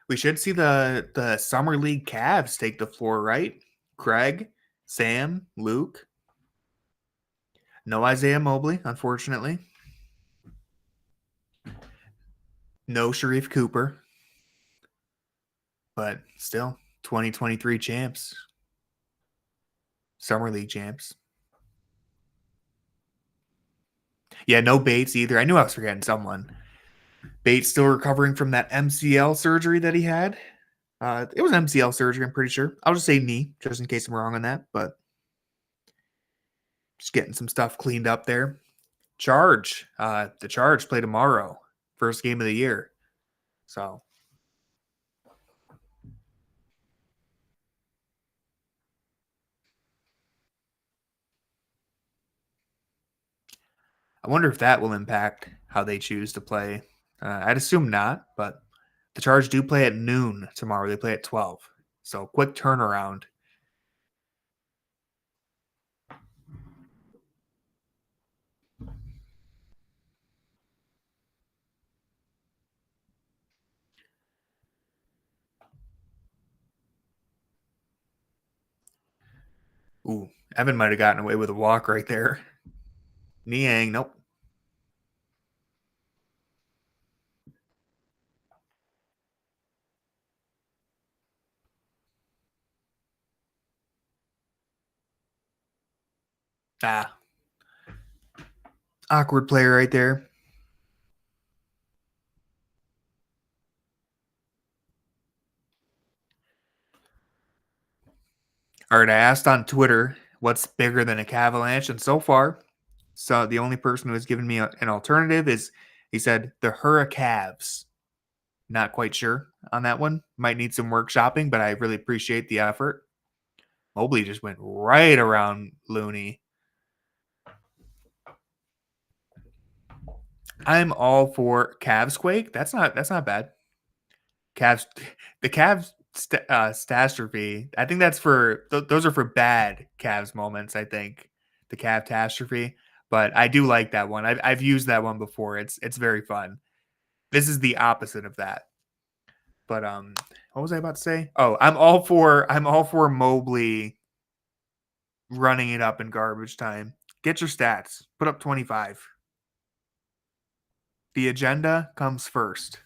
We should see the summer league Cavs take the floor, right? Craig, Sam, Luke. No Isaiah Mobley, unfortunately. No Sharif Cooper. But still, 2023 champs. Summer league champs. Yeah, no Bates either. I knew I was forgetting someone. Bates still recovering from that MCL surgery that he had. It was MCL surgery, I'm pretty sure. I'll just say knee, just in case I'm wrong on that. But just getting some stuff cleaned up there. Charge. The Charge play tomorrow. First game of the year. So I wonder if that will impact how they choose to play. I'd assume not, but The Charge do play at noon tomorrow. They play at 12. So quick turnaround. Ooh, Evan might have gotten away with a walk right there. Niang, nope. Ah. Awkward player right there. All right, I asked on Twitter what's bigger than a Cavalanche, and so far, so the only person who has given me an alternative is he said the Hurricanes. Not quite sure on that one. Might need some workshopping, but I really appreciate the effort. Mobley just went right around Looney. I'm all for Cavs Quake. That's not bad. Cavs, the Cavs catastrophe. I think that's for those are for bad Cavs moments. I think the Cav catastrophe, but I do like that one. I've used that one before. It's very fun. This is the opposite of that. But what was I about to say? Oh, I'm all for Mobley running it up in garbage time. Get your stats. Put up 25. The agenda comes first.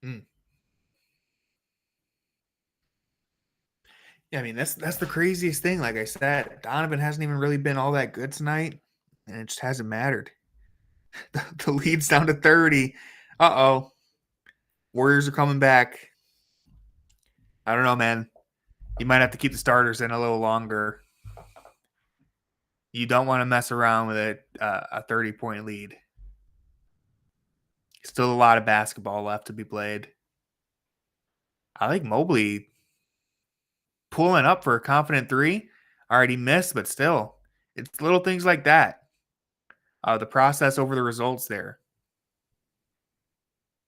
Mm. Yeah, I mean that's the craziest thing. Like I said, Donovan hasn't even really been all that good tonight, and it just hasn't mattered. The lead's down to 30. Uh-oh. Warriors are coming back. I don't know, man. You might have to keep the starters in a little longer. You don't want to mess around with a 30-point lead. Still a lot of basketball left to be played. I like Mobley pulling up for a confident three. Already missed, but still. It's little things like that. The process over the results there.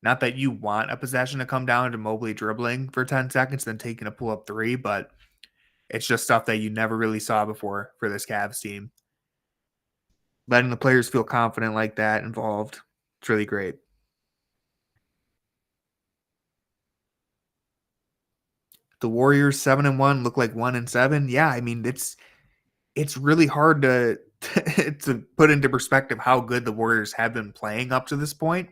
Not that you want a possession to come down to Mobley dribbling for 10 seconds, then taking a pull-up three, but it's just stuff that you never really saw before for this Cavs team. Letting the players feel confident like that involved, it's really great. The Warriors 7-1 look like 1-7. Yeah, I mean it's really hard to to put into perspective how good the Warriors have been playing up to this point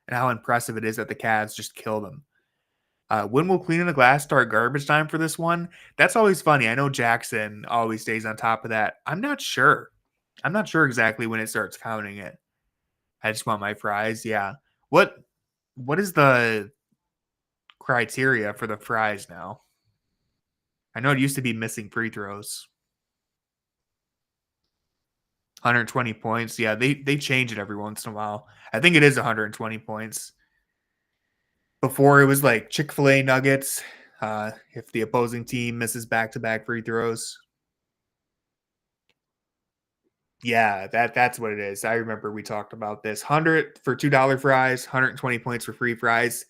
and how impressive it is that the Cavs just kill them. When will cleaning the glass start garbage time for this one? That's always funny. I know Jackson always stays on top of that. I'm not sure. I'm not sure exactly when it starts counting it. I just want my fries. Yeah. What is the criteria for the fries now? I know it used to be missing free throws. 120 points. Yeah, they change it every once in a while. I think it is 120 points. Before it was like Chick-fil-A nuggets. If the opposing team misses back-to-back free throws. Yeah, that's what it is. I remember we talked about this. 100 for $2 fries, 120 points for free fries.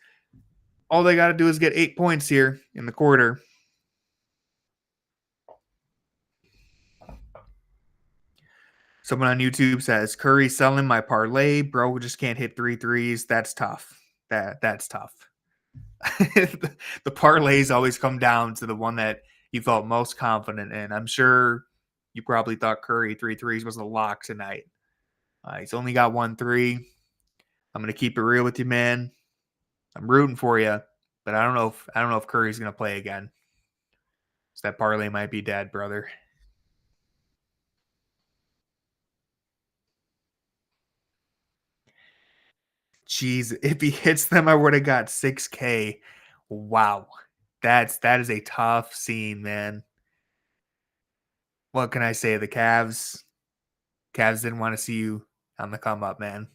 All they got to do is get 8 points here in the quarter. Someone on YouTube says Curry selling my parlay, bro. Just can't hit 3 threes. That's tough. That's tough. The parlays always come down to the one that you felt most confident in. I'm sure you probably thought Curry 3 threes was a lock tonight. He's only got 1 3. I'm gonna keep it real with you, man. I'm rooting for you, but I don't know if Curry's gonna play again. So that parlay might be dead, brother. Jeez, if he hits them, I would have got 6K. Wow. That is a tough scene, man. What can I say? The Cavs didn't want to see you on the come up, man.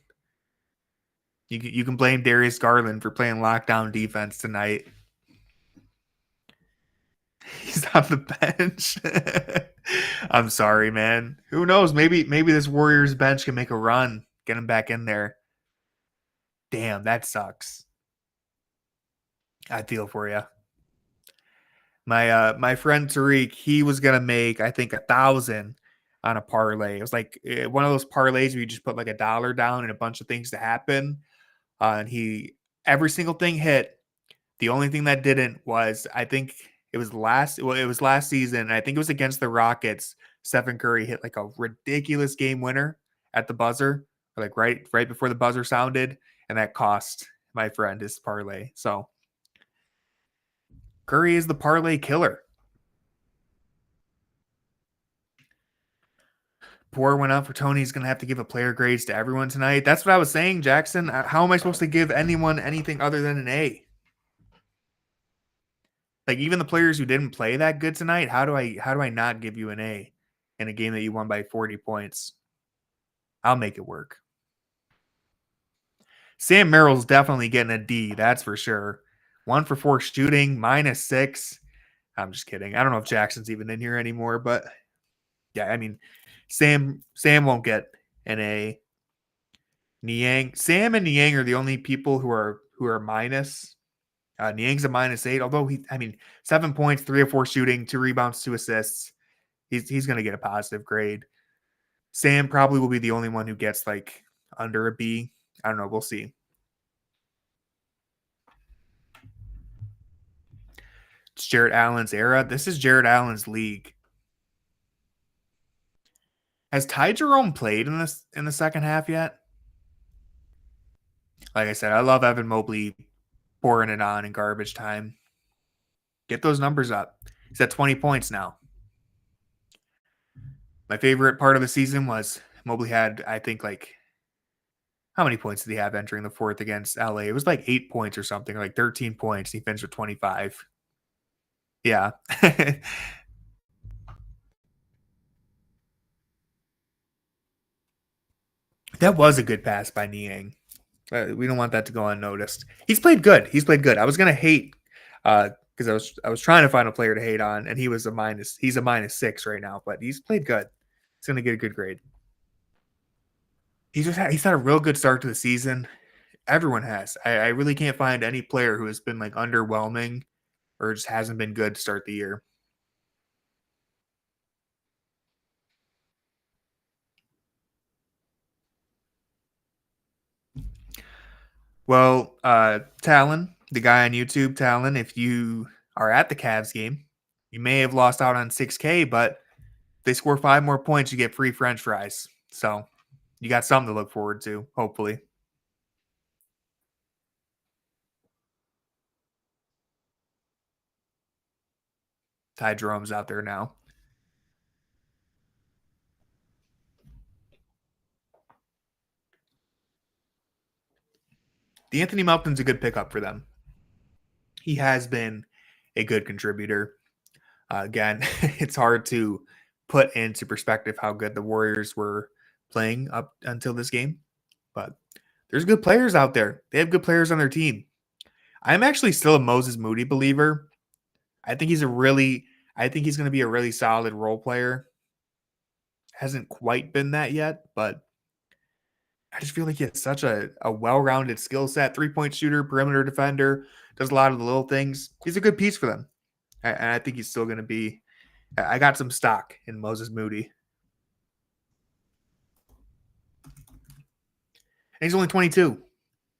You can blame Darius Garland for playing lockdown defense tonight. He's on the bench. I'm sorry, man. Who knows? Maybe this Warriors bench can make a run, get him back in there. Damn, that sucks. I feel for you. My friend Tariq, he was gonna make I think 1,000 on a parlay. It was like one of those parlays where you just put like $1 down and a bunch of things to happen. And every single thing hit. The only thing that didn't was I think it was last season. And I think it was against the Rockets. Stephen Curry hit like a ridiculous game winner at the buzzer, like right before the buzzer sounded, and that cost my friend his parlay. So Curry is the parlay killer. Pour went up for Tony. He's going to have to give a player grades to everyone tonight. That's what I was saying, Jackson. How am I supposed to give anyone anything other than an A? Like even the players who didn't play that good tonight, how do I not give you an A in a game that you won by 40 points? I'll make it work. Sam Merrill's definitely getting a D, that's for sure. 1 for 4 shooting, -6. I'm just kidding. I don't know if Jackson's even in here anymore, but yeah, I mean, Sam won't get an A. Niang, Sam and Niang are the only people who are minus. Niang's a -8, although 7 points, 3 or 4 shooting, 2 rebounds, 2 assists. He's going to get a positive grade. Sam probably will be the only one who gets like under a B. I don't know. We'll see. It's Jarrett Allen's era. This is Jarrett Allen's league. Has Ty Jerome played in the second half yet? Like I said, I love Evan Mobley pouring it on in garbage time. Get those numbers up. He's at 20 points now. My favorite part of the season was Mobley had, I think, like, how many points did he have entering the fourth against LA? It was like 8 points or something, like 13 points. He finished with 25. Yeah. That was a good pass by Niang. We don't want that to go unnoticed. He's played good. I was gonna hate because I was trying to find a player to hate on, and he's a -6 right now, but he's played good. He's gonna get a good grade. He's had a real good start to the season. Everyone has. I really can't find any player who has been like underwhelming or just hasn't been good to start the year. Well, Talon, the guy on YouTube, Talon, if you are at the Cavs game, you may have lost out on 6K, but if they score 5 more points, you get free French fries. So you got something to look forward to, hopefully. Ty Jerome's out there now. D'Anthony Melton's a good pickup for them. He has been a good contributor. Again, it's hard to put into perspective how good the Warriors were playing up until this game, but there's good players out there. They have good players on their team. I'm actually still a Moses Moody believer. I think he's going to be a really solid role player. Hasn't quite been that yet, but I just feel like he has such a well-rounded skill set. 3-point shooter, perimeter defender, does a lot of the little things. He's a good piece for them. And I think he's still going to be. I got some stock in Moses Moody. And he's only 22.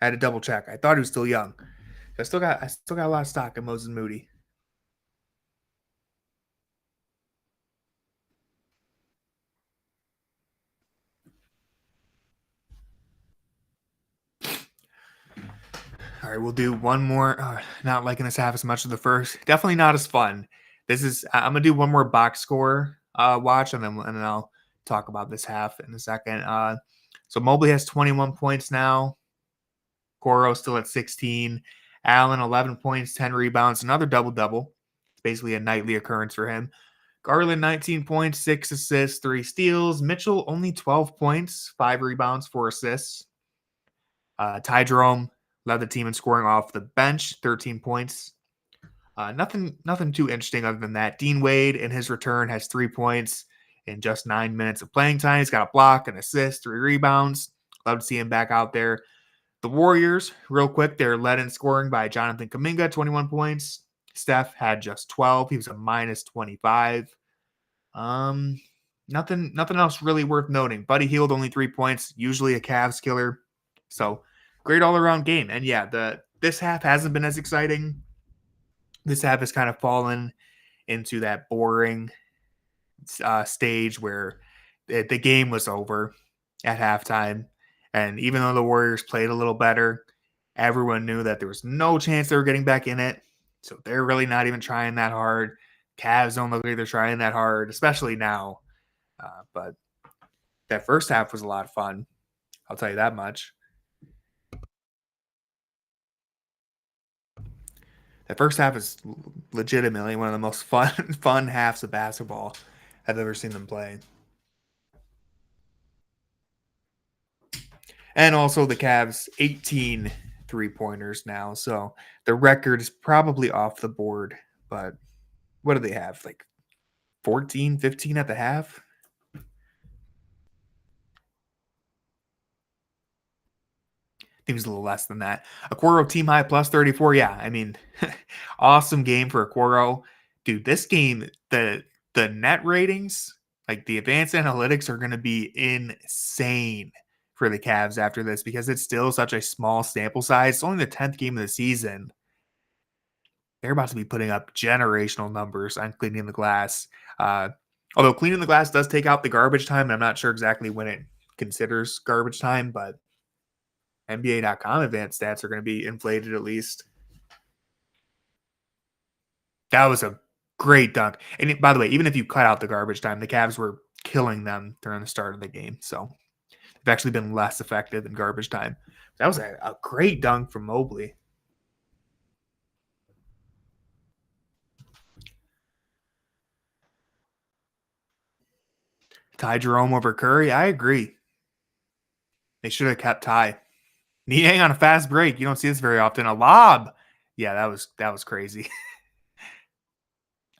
I had to double check. I thought he was still young. I still got a lot of stock in Moses Moody. All right, we'll do one more. Not liking this half as much as the first. Definitely not as fun. I'm gonna do one more box score watch, and then I'll talk about this half in a second. So Mobley has 21 points now. Coro still at 16. Allen 11 points, 10 rebounds, another double-double. It's basically a nightly occurrence for him. Garland 19 points, 6 assists, 3 steals. Mitchell only 12 points, 5 rebounds, 4 assists. Ty Jerome led the team in scoring off the bench, 13 points. Nothing too interesting other than that. Dean Wade in his return has 3 points in just 9 minutes of playing time. He's got a block, an assist, 3 rebounds. Love to see him back out there. The Warriors, real quick, they're led in scoring by Jonathan Kuminga, 21 points. Steph had just 12. He was a minus 25. Nothing else really worth noting. Buddy Hield only 3 points, usually a Cavs killer. So great all around game. And yeah, this half hasn't been as exciting. This half has kind of fallen into that boring stage where the game was over at halftime. And even though the Warriors played a little better, everyone knew that there was no chance they were getting back in it. So they're really not even trying that hard. Cavs don't look like they're trying that hard, especially now. But that first half was a lot of fun. I'll tell you that much. That first half is legitimately one of the most fun halves of basketball I've ever seen them play. And also the Cavs 18 3-pointers now. So the record is probably off the board. But what do they have? Like 14, 15 at the half? I think it was a little less than that. Okoro team high plus 34. Yeah, I mean, awesome game for Okoro. Dude, this game, the net ratings, like the advanced analytics are going to be insane for the Cavs after this because it's still such a small sample size. It's only the 10th game of the season. They're about to be putting up generational numbers on cleaning the glass. Although cleaning the glass does take out the garbage time, and I'm not sure exactly when it considers garbage time, but NBA.com advanced stats are going to be inflated at least. That was a great dunk. And by the way, even if you cut out the garbage time, the Cavs were killing them during the start of the game. So they've actually been less effective than garbage time. That was a great dunk from Mobley. Ty Jerome over Curry. I agree. They should have kept Ty. Niang on a fast break. You don't see this very often. A lob. Yeah, that was crazy.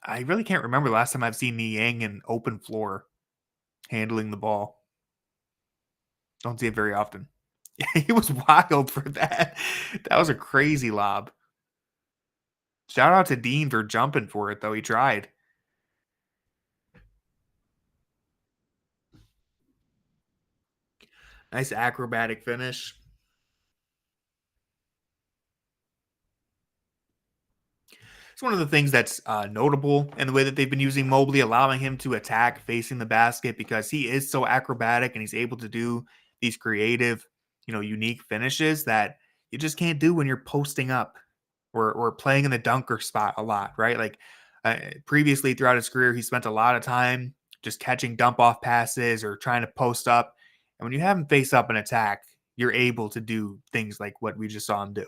I really can't remember the last time I've seen Niang in open floor handling the ball. Don't see it very often. He was wild for that. That was a crazy lob. Shout out to Dean for jumping for it, though. He tried. Nice acrobatic finish. It's one of the things that's notable in the way that they've been using Mobley, allowing him to attack facing the basket because he is so acrobatic and he's able to do these creative, unique finishes that you just can't do when you're posting up or playing in the dunker spot a lot, right? Like previously throughout his career, he spent a lot of time just catching dump off passes or trying to post up. And when you have him face up and attack, you're able to do things like what we just saw him do.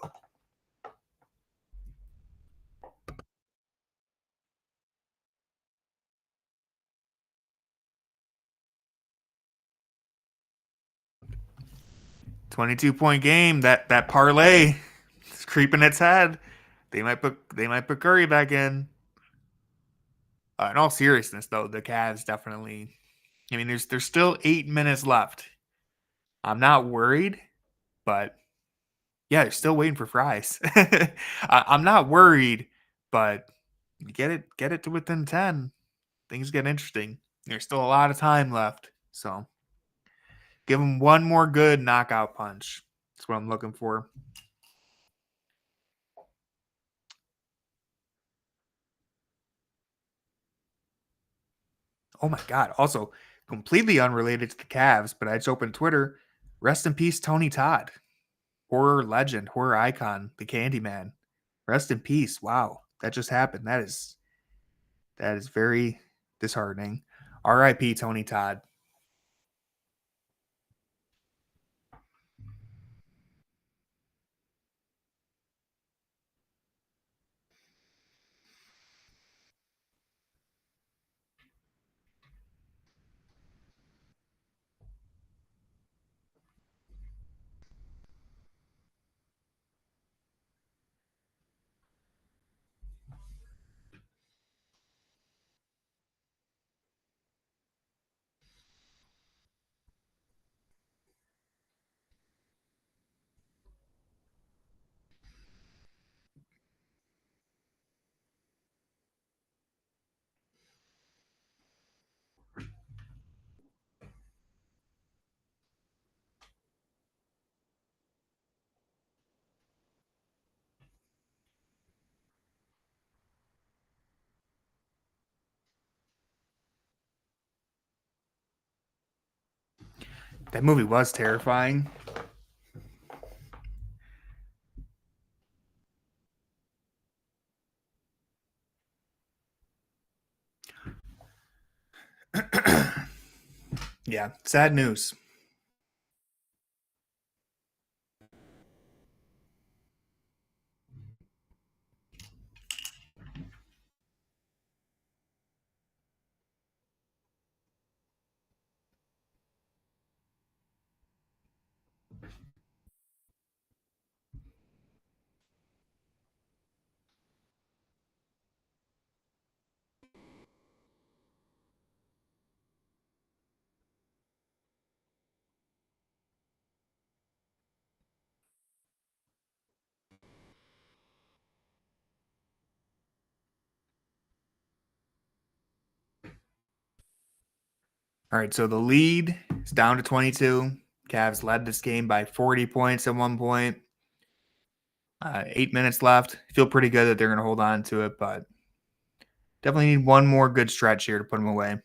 22-point game. That parlay is creeping its head. They might put Curry back in. In all seriousness, though, the Cavs definitely. I mean, there's still 8 minutes left. I'm not worried, but yeah, they're still waiting for fries. I'm not worried, but get it to within 10. Things get interesting. There's still a lot of time left, so give them one more good knockout punch. That's what I'm looking for. Oh my God. Also, completely unrelated to the Cavs, but I just opened Twitter. Rest in peace, Tony Todd. Horror legend, horror icon, the Candyman. Rest in peace. Wow. That just happened. That is very disheartening. R.I.P. Tony Todd. That movie was terrifying. Yeah, sad news. All right, so the lead is down to 22. Cavs led this game by 40 points at one point. 8 minutes left. Feel pretty good that they're going to hold on to it, but definitely need one more good stretch here to put them away.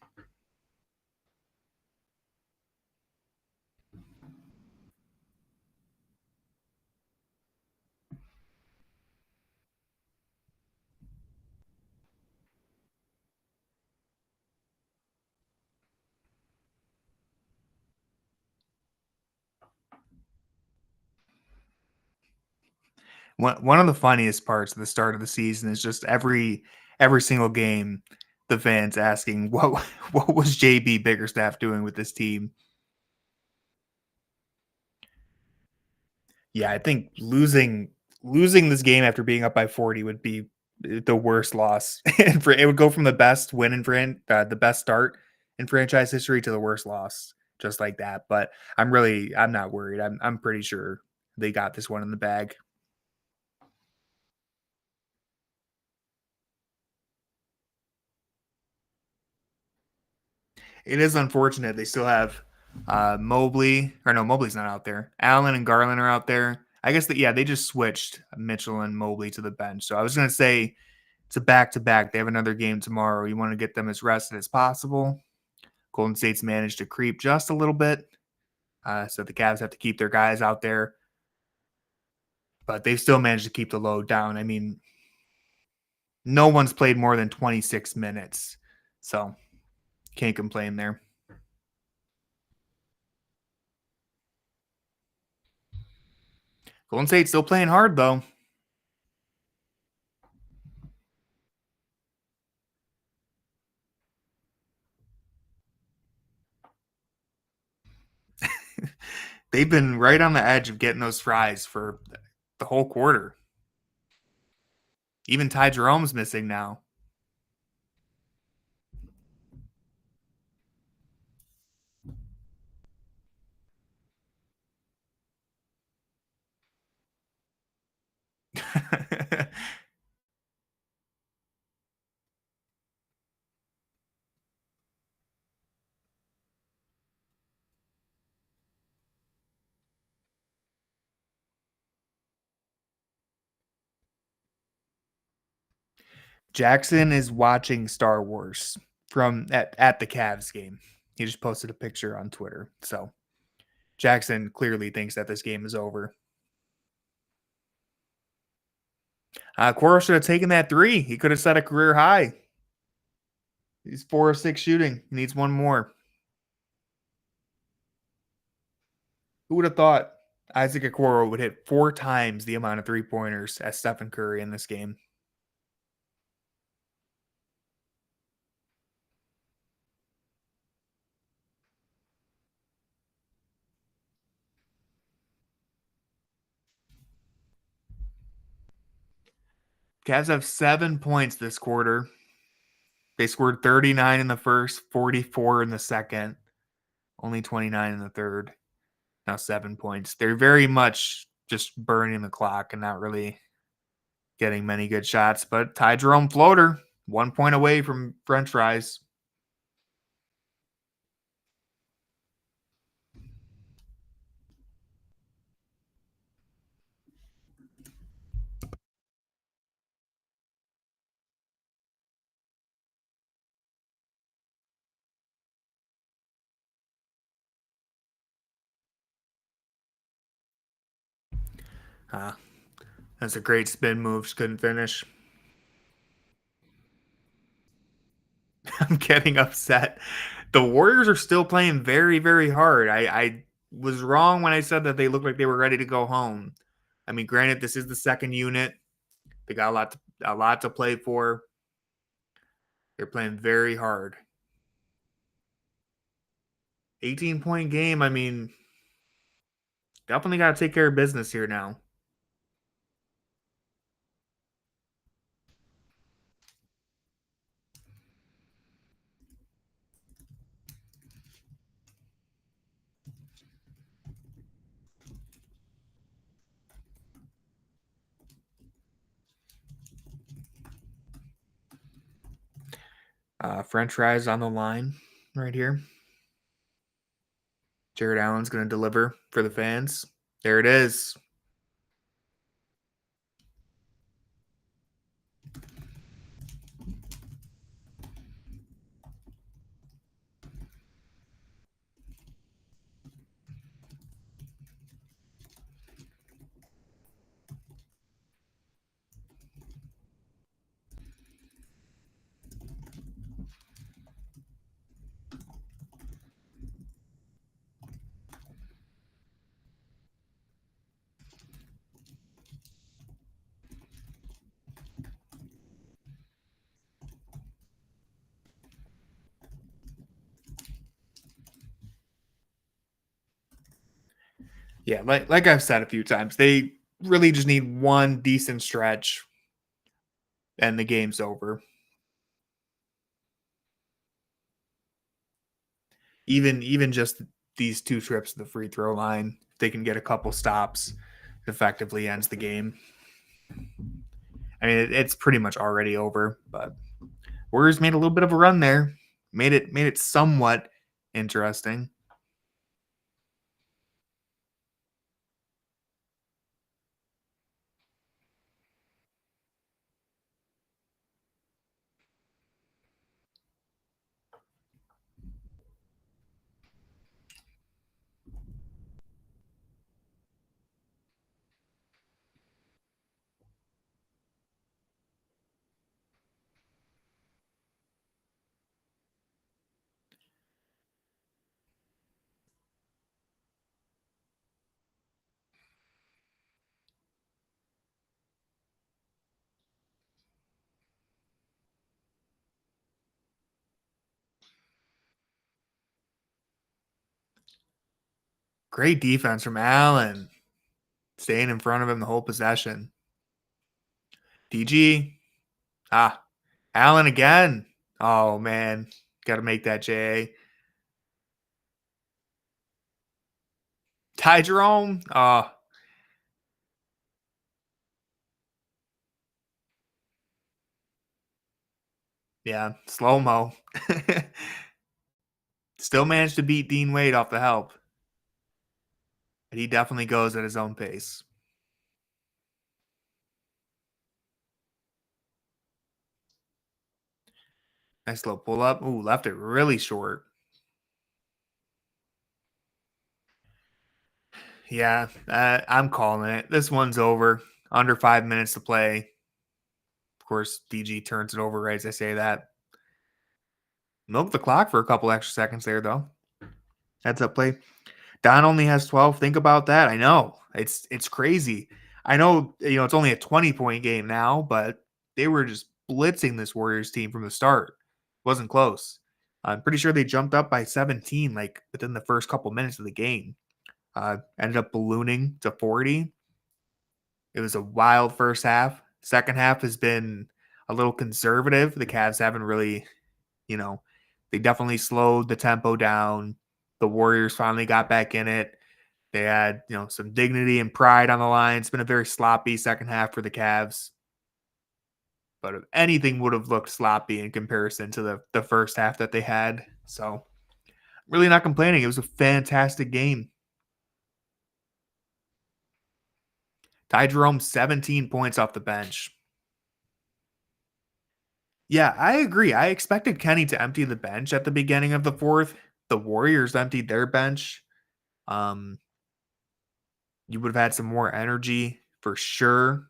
One of the funniest parts of the start of the season is just every single game, the fans asking what was JB Biggerstaff doing with this team. Yeah, I think losing this game after being up by 40 would be the worst loss, and it would go from the best win in the best start in franchise history to the worst loss, just like that. But I'm not worried. I'm pretty sure they got this one in the bag. It is unfortunate they still have Mobley, or no, Mobley's not out there. Allen and Garland are out there. I guess that, yeah, they just switched Mitchell and Mobley to the bench. So I was going to say it's a back-to-back. They have another game tomorrow. You want to get them as rested as possible. Golden State's managed to creep just a little bit. So the Cavs have to keep their guys out there. But they've still managed to keep the load down. I mean, no one's played more than 26 minutes. So can't complain there. Golden State's still playing hard, though. They've been right on the edge of getting those fries for the whole quarter. Even Ty Jerome's missing now. Jackson is watching Star Wars from at the Cavs game. He just posted a picture on Twitter. So Jackson clearly thinks that this game is over. Coro should have taken that three. He could have set a career high. He's 4 of 6 shooting. He needs one more. Who would have thought Isaac Okoro would hit 4 times the amount of 3-pointers as Stephen Curry in this game? Cavs have 7 points this quarter. They scored 39 in the first, 44 in the second, only 29 in the third. Now 7 points. They're very much just burning the clock and not really getting many good shots. But Ty Jerome floater, 1 point away from French fries. Ah, that's a great spin move. Just couldn't finish. I'm getting upset. The Warriors are still playing very, very hard. I was wrong when I said that they looked like they were ready to go home. I mean, granted, this is the second unit. They got a lot to play for. They're playing very hard. 18-point game. I mean, definitely got to take care of business here now. French fries on the line right here. Jared Allen's going to deliver for the fans. There it is. Yeah, like I've said a few times, they really just need one decent stretch and the game's over. Even just these two trips to the free throw line, if they can get a couple stops, it effectively ends the game. I mean, it's pretty much already over, but Warriors made a little bit of a run there. Made it somewhat interesting. Great defense from Allen, staying in front of him the whole possession. DG, Allen again. Oh man, got to make that J. Ty Jerome. Yeah, slow mo. Still managed to beat Dean Wade off the help, but he definitely goes at his own pace. Nice little pull up. Ooh, left it really short. Yeah, I'm calling it. This one's over. Under 5 minutes to play. Of course, DG turns it over right as I say that. Milk the clock for a couple extra seconds there, though. Heads up play. Don only has 12. Think about that. I know. It's crazy. I know, it's only a 20-point game now, but they were just blitzing this Warriors team from the start. Wasn't close. I'm pretty sure they jumped up by 17 like within the first couple minutes of the game. Ended up ballooning to 40. It was a wild first half. Second half has been a little conservative. The Cavs haven't really, they definitely slowed the tempo down. The Warriors finally got back in it. They had, some dignity and pride on the line. It's been a very sloppy second half for the Cavs. But if anything would have looked sloppy in comparison to the first half that they had. So, really not complaining. It was a fantastic game. Ty Jerome, 17 points off the bench. Yeah, I agree. I expected Kenny to empty the bench at the beginning of the fourth. The Warriors emptied their bench. You would have had some more energy for sure.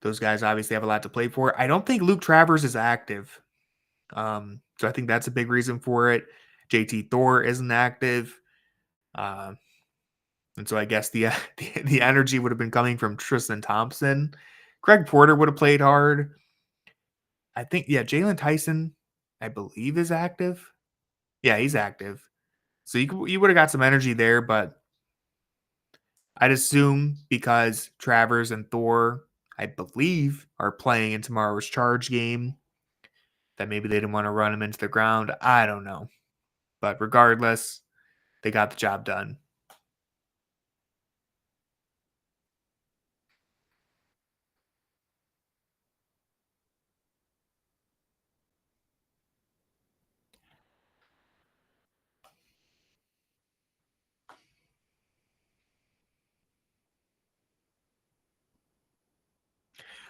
Those guys obviously have a lot to play for. I don't think Luke Travers is active. So I think that's a big reason for it. JT Thor isn't active. Uh, and so I guess the energy would have been coming from Tristan Thompson. Craig Porter would have played hard. I think, yeah, Jalen Tyson, I believe, is active. Yeah, he's active. So you would have got some energy there, but I'd assume because Travers and Thor, I believe, are playing in tomorrow's Charge game, that maybe they didn't want to run him into the ground. I don't know. But regardless, they got the job done.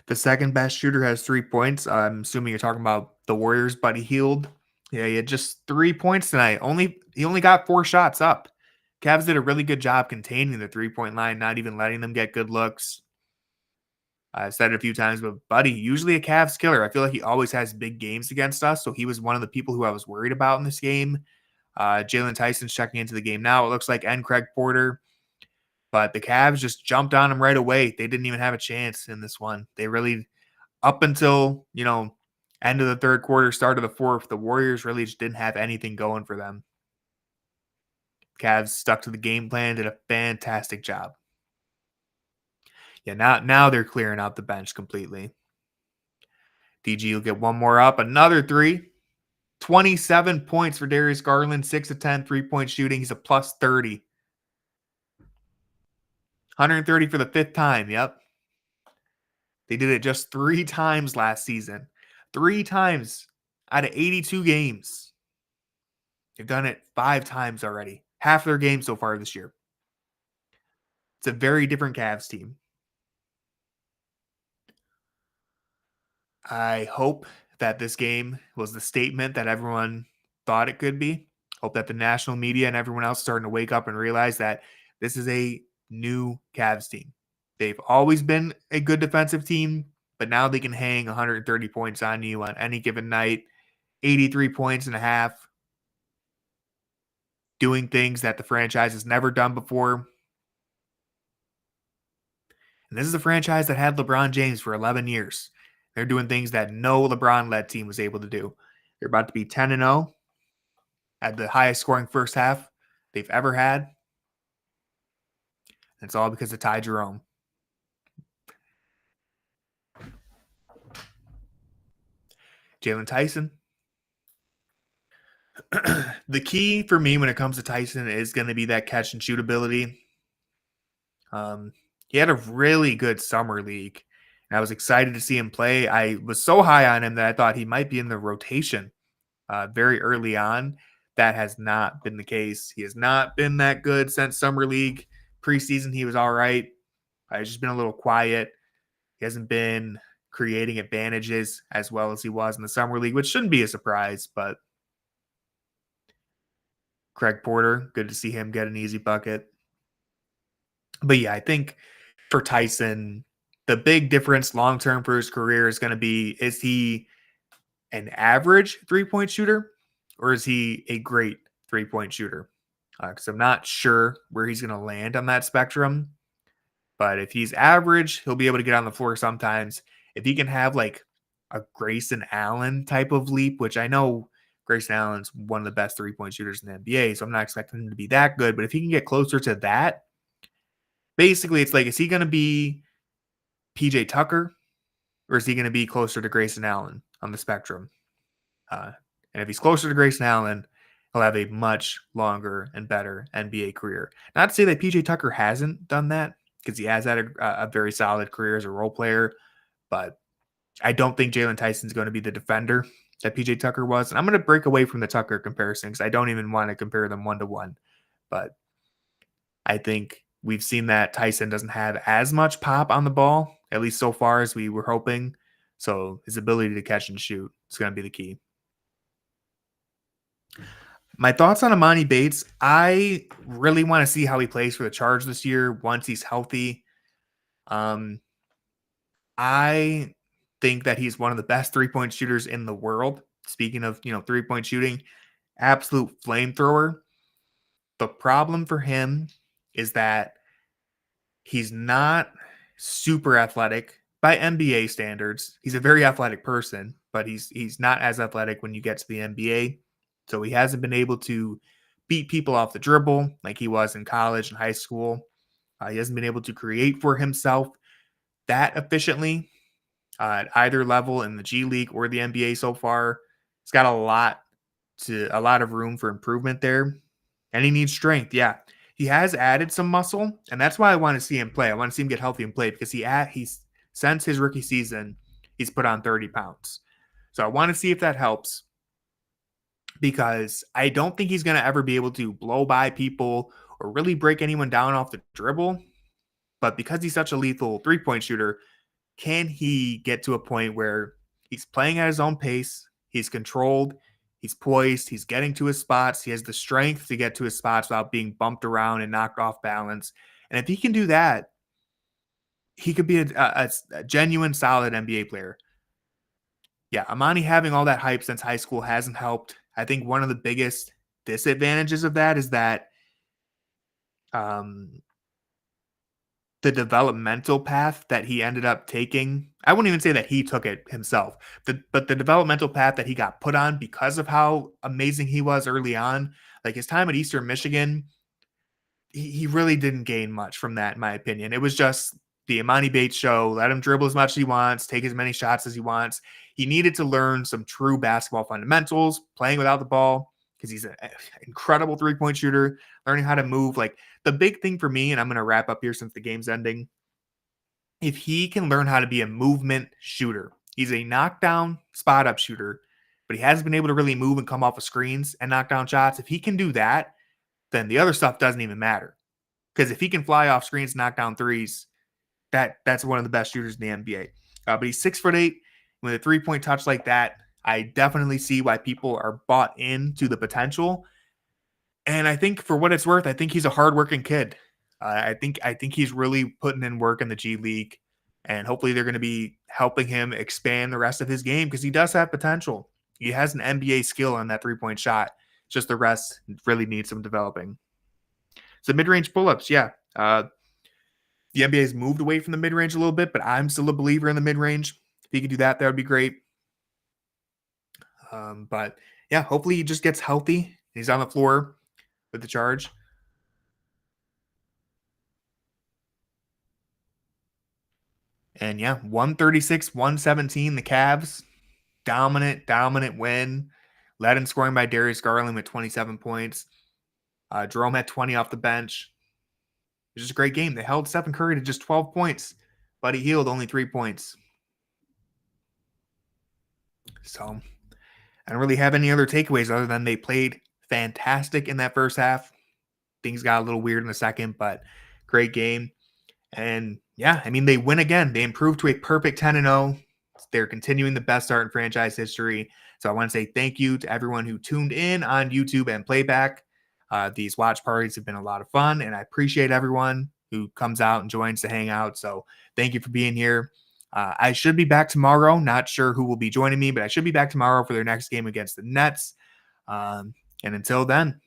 The second best shooter has 3 points. I'm assuming you're talking about the Warriors, Buddy Hield. Yeah, he had just 3 points tonight. He only got 4 shots up. Cavs did a really good job containing the 3-point line, not even letting them get good looks. I've said it a few times, but Buddy, usually a Cavs killer. I feel like he always has big games against us, so he was one of the people who I was worried about in this game. Jalen Tyson's checking into the game now, it looks like, and Craig Porter. But the Cavs just jumped on him right away. They didn't even have a chance in this one. They really, up until, end of the third quarter, start of the fourth, the Warriors really just didn't have anything going for them. Cavs stuck to the game plan, did a fantastic job. Yeah, now they're clearing out the bench completely. DG will get one more up, another 3. 27 points for Darius Garland, 6 of 10 3-point shooting. He's a plus 30. 130 for the 5th time. Yep. They did it just 3 times last season. 3 times out of 82 games. They've done it 5 times already. Half their games so far this year. It's a very different Cavs team. I hope that this game was the statement that everyone thought it could be. Hope that the national media and everyone else starting to wake up and realize that this is a new Cavs team. They've always been a good defensive team, but now they can hang 130 points on you on any given night, 83 points and a half, doing things that the franchise has never done before. And this is a franchise that had LeBron James for 11 years. They're doing things that no LeBron-led team was able to do. They're about to be 10-0 at the highest scoring first half they've ever had. And it's all because of Ty Jerome. Jalen Tyson. The key for me when it comes to Tyson is going to be that catch and shoot ability. He had a really good summer league. And I was excited to see him play. I was so high on him that I thought he might be in the rotation very early on. That has not been the case. He has not been that good since summer league. Preseason, he was all right. He's just been a little quiet. He hasn't been creating advantages as well as he was in the summer league, which shouldn't be a surprise. But Craig Porter, good to see him get an easy bucket. But yeah, I think for Tyson, the big difference long-term for his career is going to be, is he an average 3-point shooter or is he a great 3-point shooter? Because I'm not sure where he's going to land on that spectrum. But if he's average, he'll be able to get on the floor sometimes. If he can have like a Grayson Allen type of leap, which I know Grayson Allen's one of the best 3-point shooters in the NBA, so I'm not expecting him to be that good. But if he can get closer to that, basically it's like, is he going to be PJ Tucker or is he going to be closer to Grayson Allen on the spectrum? And if he's closer to Grayson Allen, he'll have a much longer and better NBA career. Not to say that PJ Tucker hasn't done that, because he has had a very solid career as a role player, but I don't think Jalen Tyson's going to be the defender that PJ Tucker was. And I'm going to break away from the Tucker comparison because I don't even want to compare them 1-to-1. But I think we've seen that Tyson doesn't have as much pop on the ball, at least so far as we were hoping. So his ability to catch and shoot is going to be the key. My thoughts on Emoni Bates, I really want to see how he plays for the Charge this year once he's healthy. Um, I think that he's one of the best 3-point shooters in the world. Speaking of, 3-point shooting, absolute flamethrower. The problem for him is that he's not super athletic by NBA standards. He's a very athletic person, but he's not as athletic when you get to the NBA. So he hasn't been able to beat people off the dribble like he was in college and high school. He hasn't been able to create for himself that efficiently at either level in the G League or the NBA so far. He's got a lot of room for improvement there, and he needs strength. Yeah, he has added some muscle, and that's why I want to see him play. I want to see him get healthy and play because he's since his rookie season he's put on 30 pounds. So I want to see if that helps because I don't think he's going to ever be able to blow by people or really break anyone down off the dribble. But because he's such a lethal 3-point shooter, can he get to a point where he's playing at his own pace, he's controlled, he's poised, he's getting to his spots, he has the strength to get to his spots without being bumped around and knocked off balance. And if he can do that, he could be a genuine solid NBA player. Yeah, Amani having all that hype since high school hasn't helped. I think one of the biggest disadvantages of that is that the developmental path that he ended up taking, I wouldn't even say that he took it himself, but the developmental path that he got put on because of how amazing he was early on, like his time at Eastern Michigan, he really didn't gain much from that, in my opinion. It was just the Imani Bates show. Let him dribble as much as he wants, take as many shots as he wants. He needed to learn some true basketball fundamentals, playing without the ball, because he's an incredible 3-point shooter, learning how to move. Like the big thing for me, and I'm going to wrap up here since the game's ending, if he can learn how to be a movement shooter, he's a knockdown spot up shooter, but he hasn't been able to really move and come off of screens and knock down shots. If he can do that, then the other stuff doesn't even matter. Because if he can fly off screens and knock down threes, that's one of the best shooters in the NBA. But he's 6'8", with a 3-point touch like that. I definitely see why people are bought into the potential. And I think for what it's worth, I think he's a hardworking kid. I think he's really putting in work in the G League, and hopefully they're going to be helping him expand the rest of his game because he does have potential. He has an NBA skill on that 3-point shot. Just the rest really needs some developing. So mid-range pull-ups, yeah. The NBA has moved away from the mid-range a little bit, but I'm still a believer in the mid-range. If he could do that, that would be great. But yeah, hopefully he just gets healthy. He's on the floor with the charge. And yeah, 136-117, the Cavs. Dominant win. Led in scoring by Darius Garland with 27 points. Jerome had 20 off the bench. It was just a great game. They held Stephen Curry to just 12 points. Buddy Hield only 3 points. So I don't really have any other takeaways other than they played fantastic in that first half. Things got a little weird in the second, but great game. And yeah, I mean, they win again. They improved to a perfect 10-0. They're continuing the best start in franchise history. So I want to say thank you to everyone who tuned in on YouTube and playback. These watch parties have been a lot of fun, and I appreciate everyone who comes out and joins to hang out. So thank you for being here. I should be back tomorrow. Not sure who will be joining me, but I should be back tomorrow for their next game against the Nets. And until then,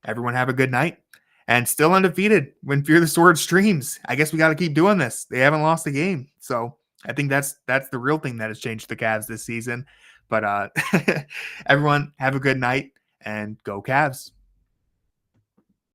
everyone have a good night. And still undefeated when Fear the Sword streams. I guess we got to keep doing this. They haven't lost a game. So I think that's the real thing that has changed the Cavs this season. But everyone have a good night and go Cavs.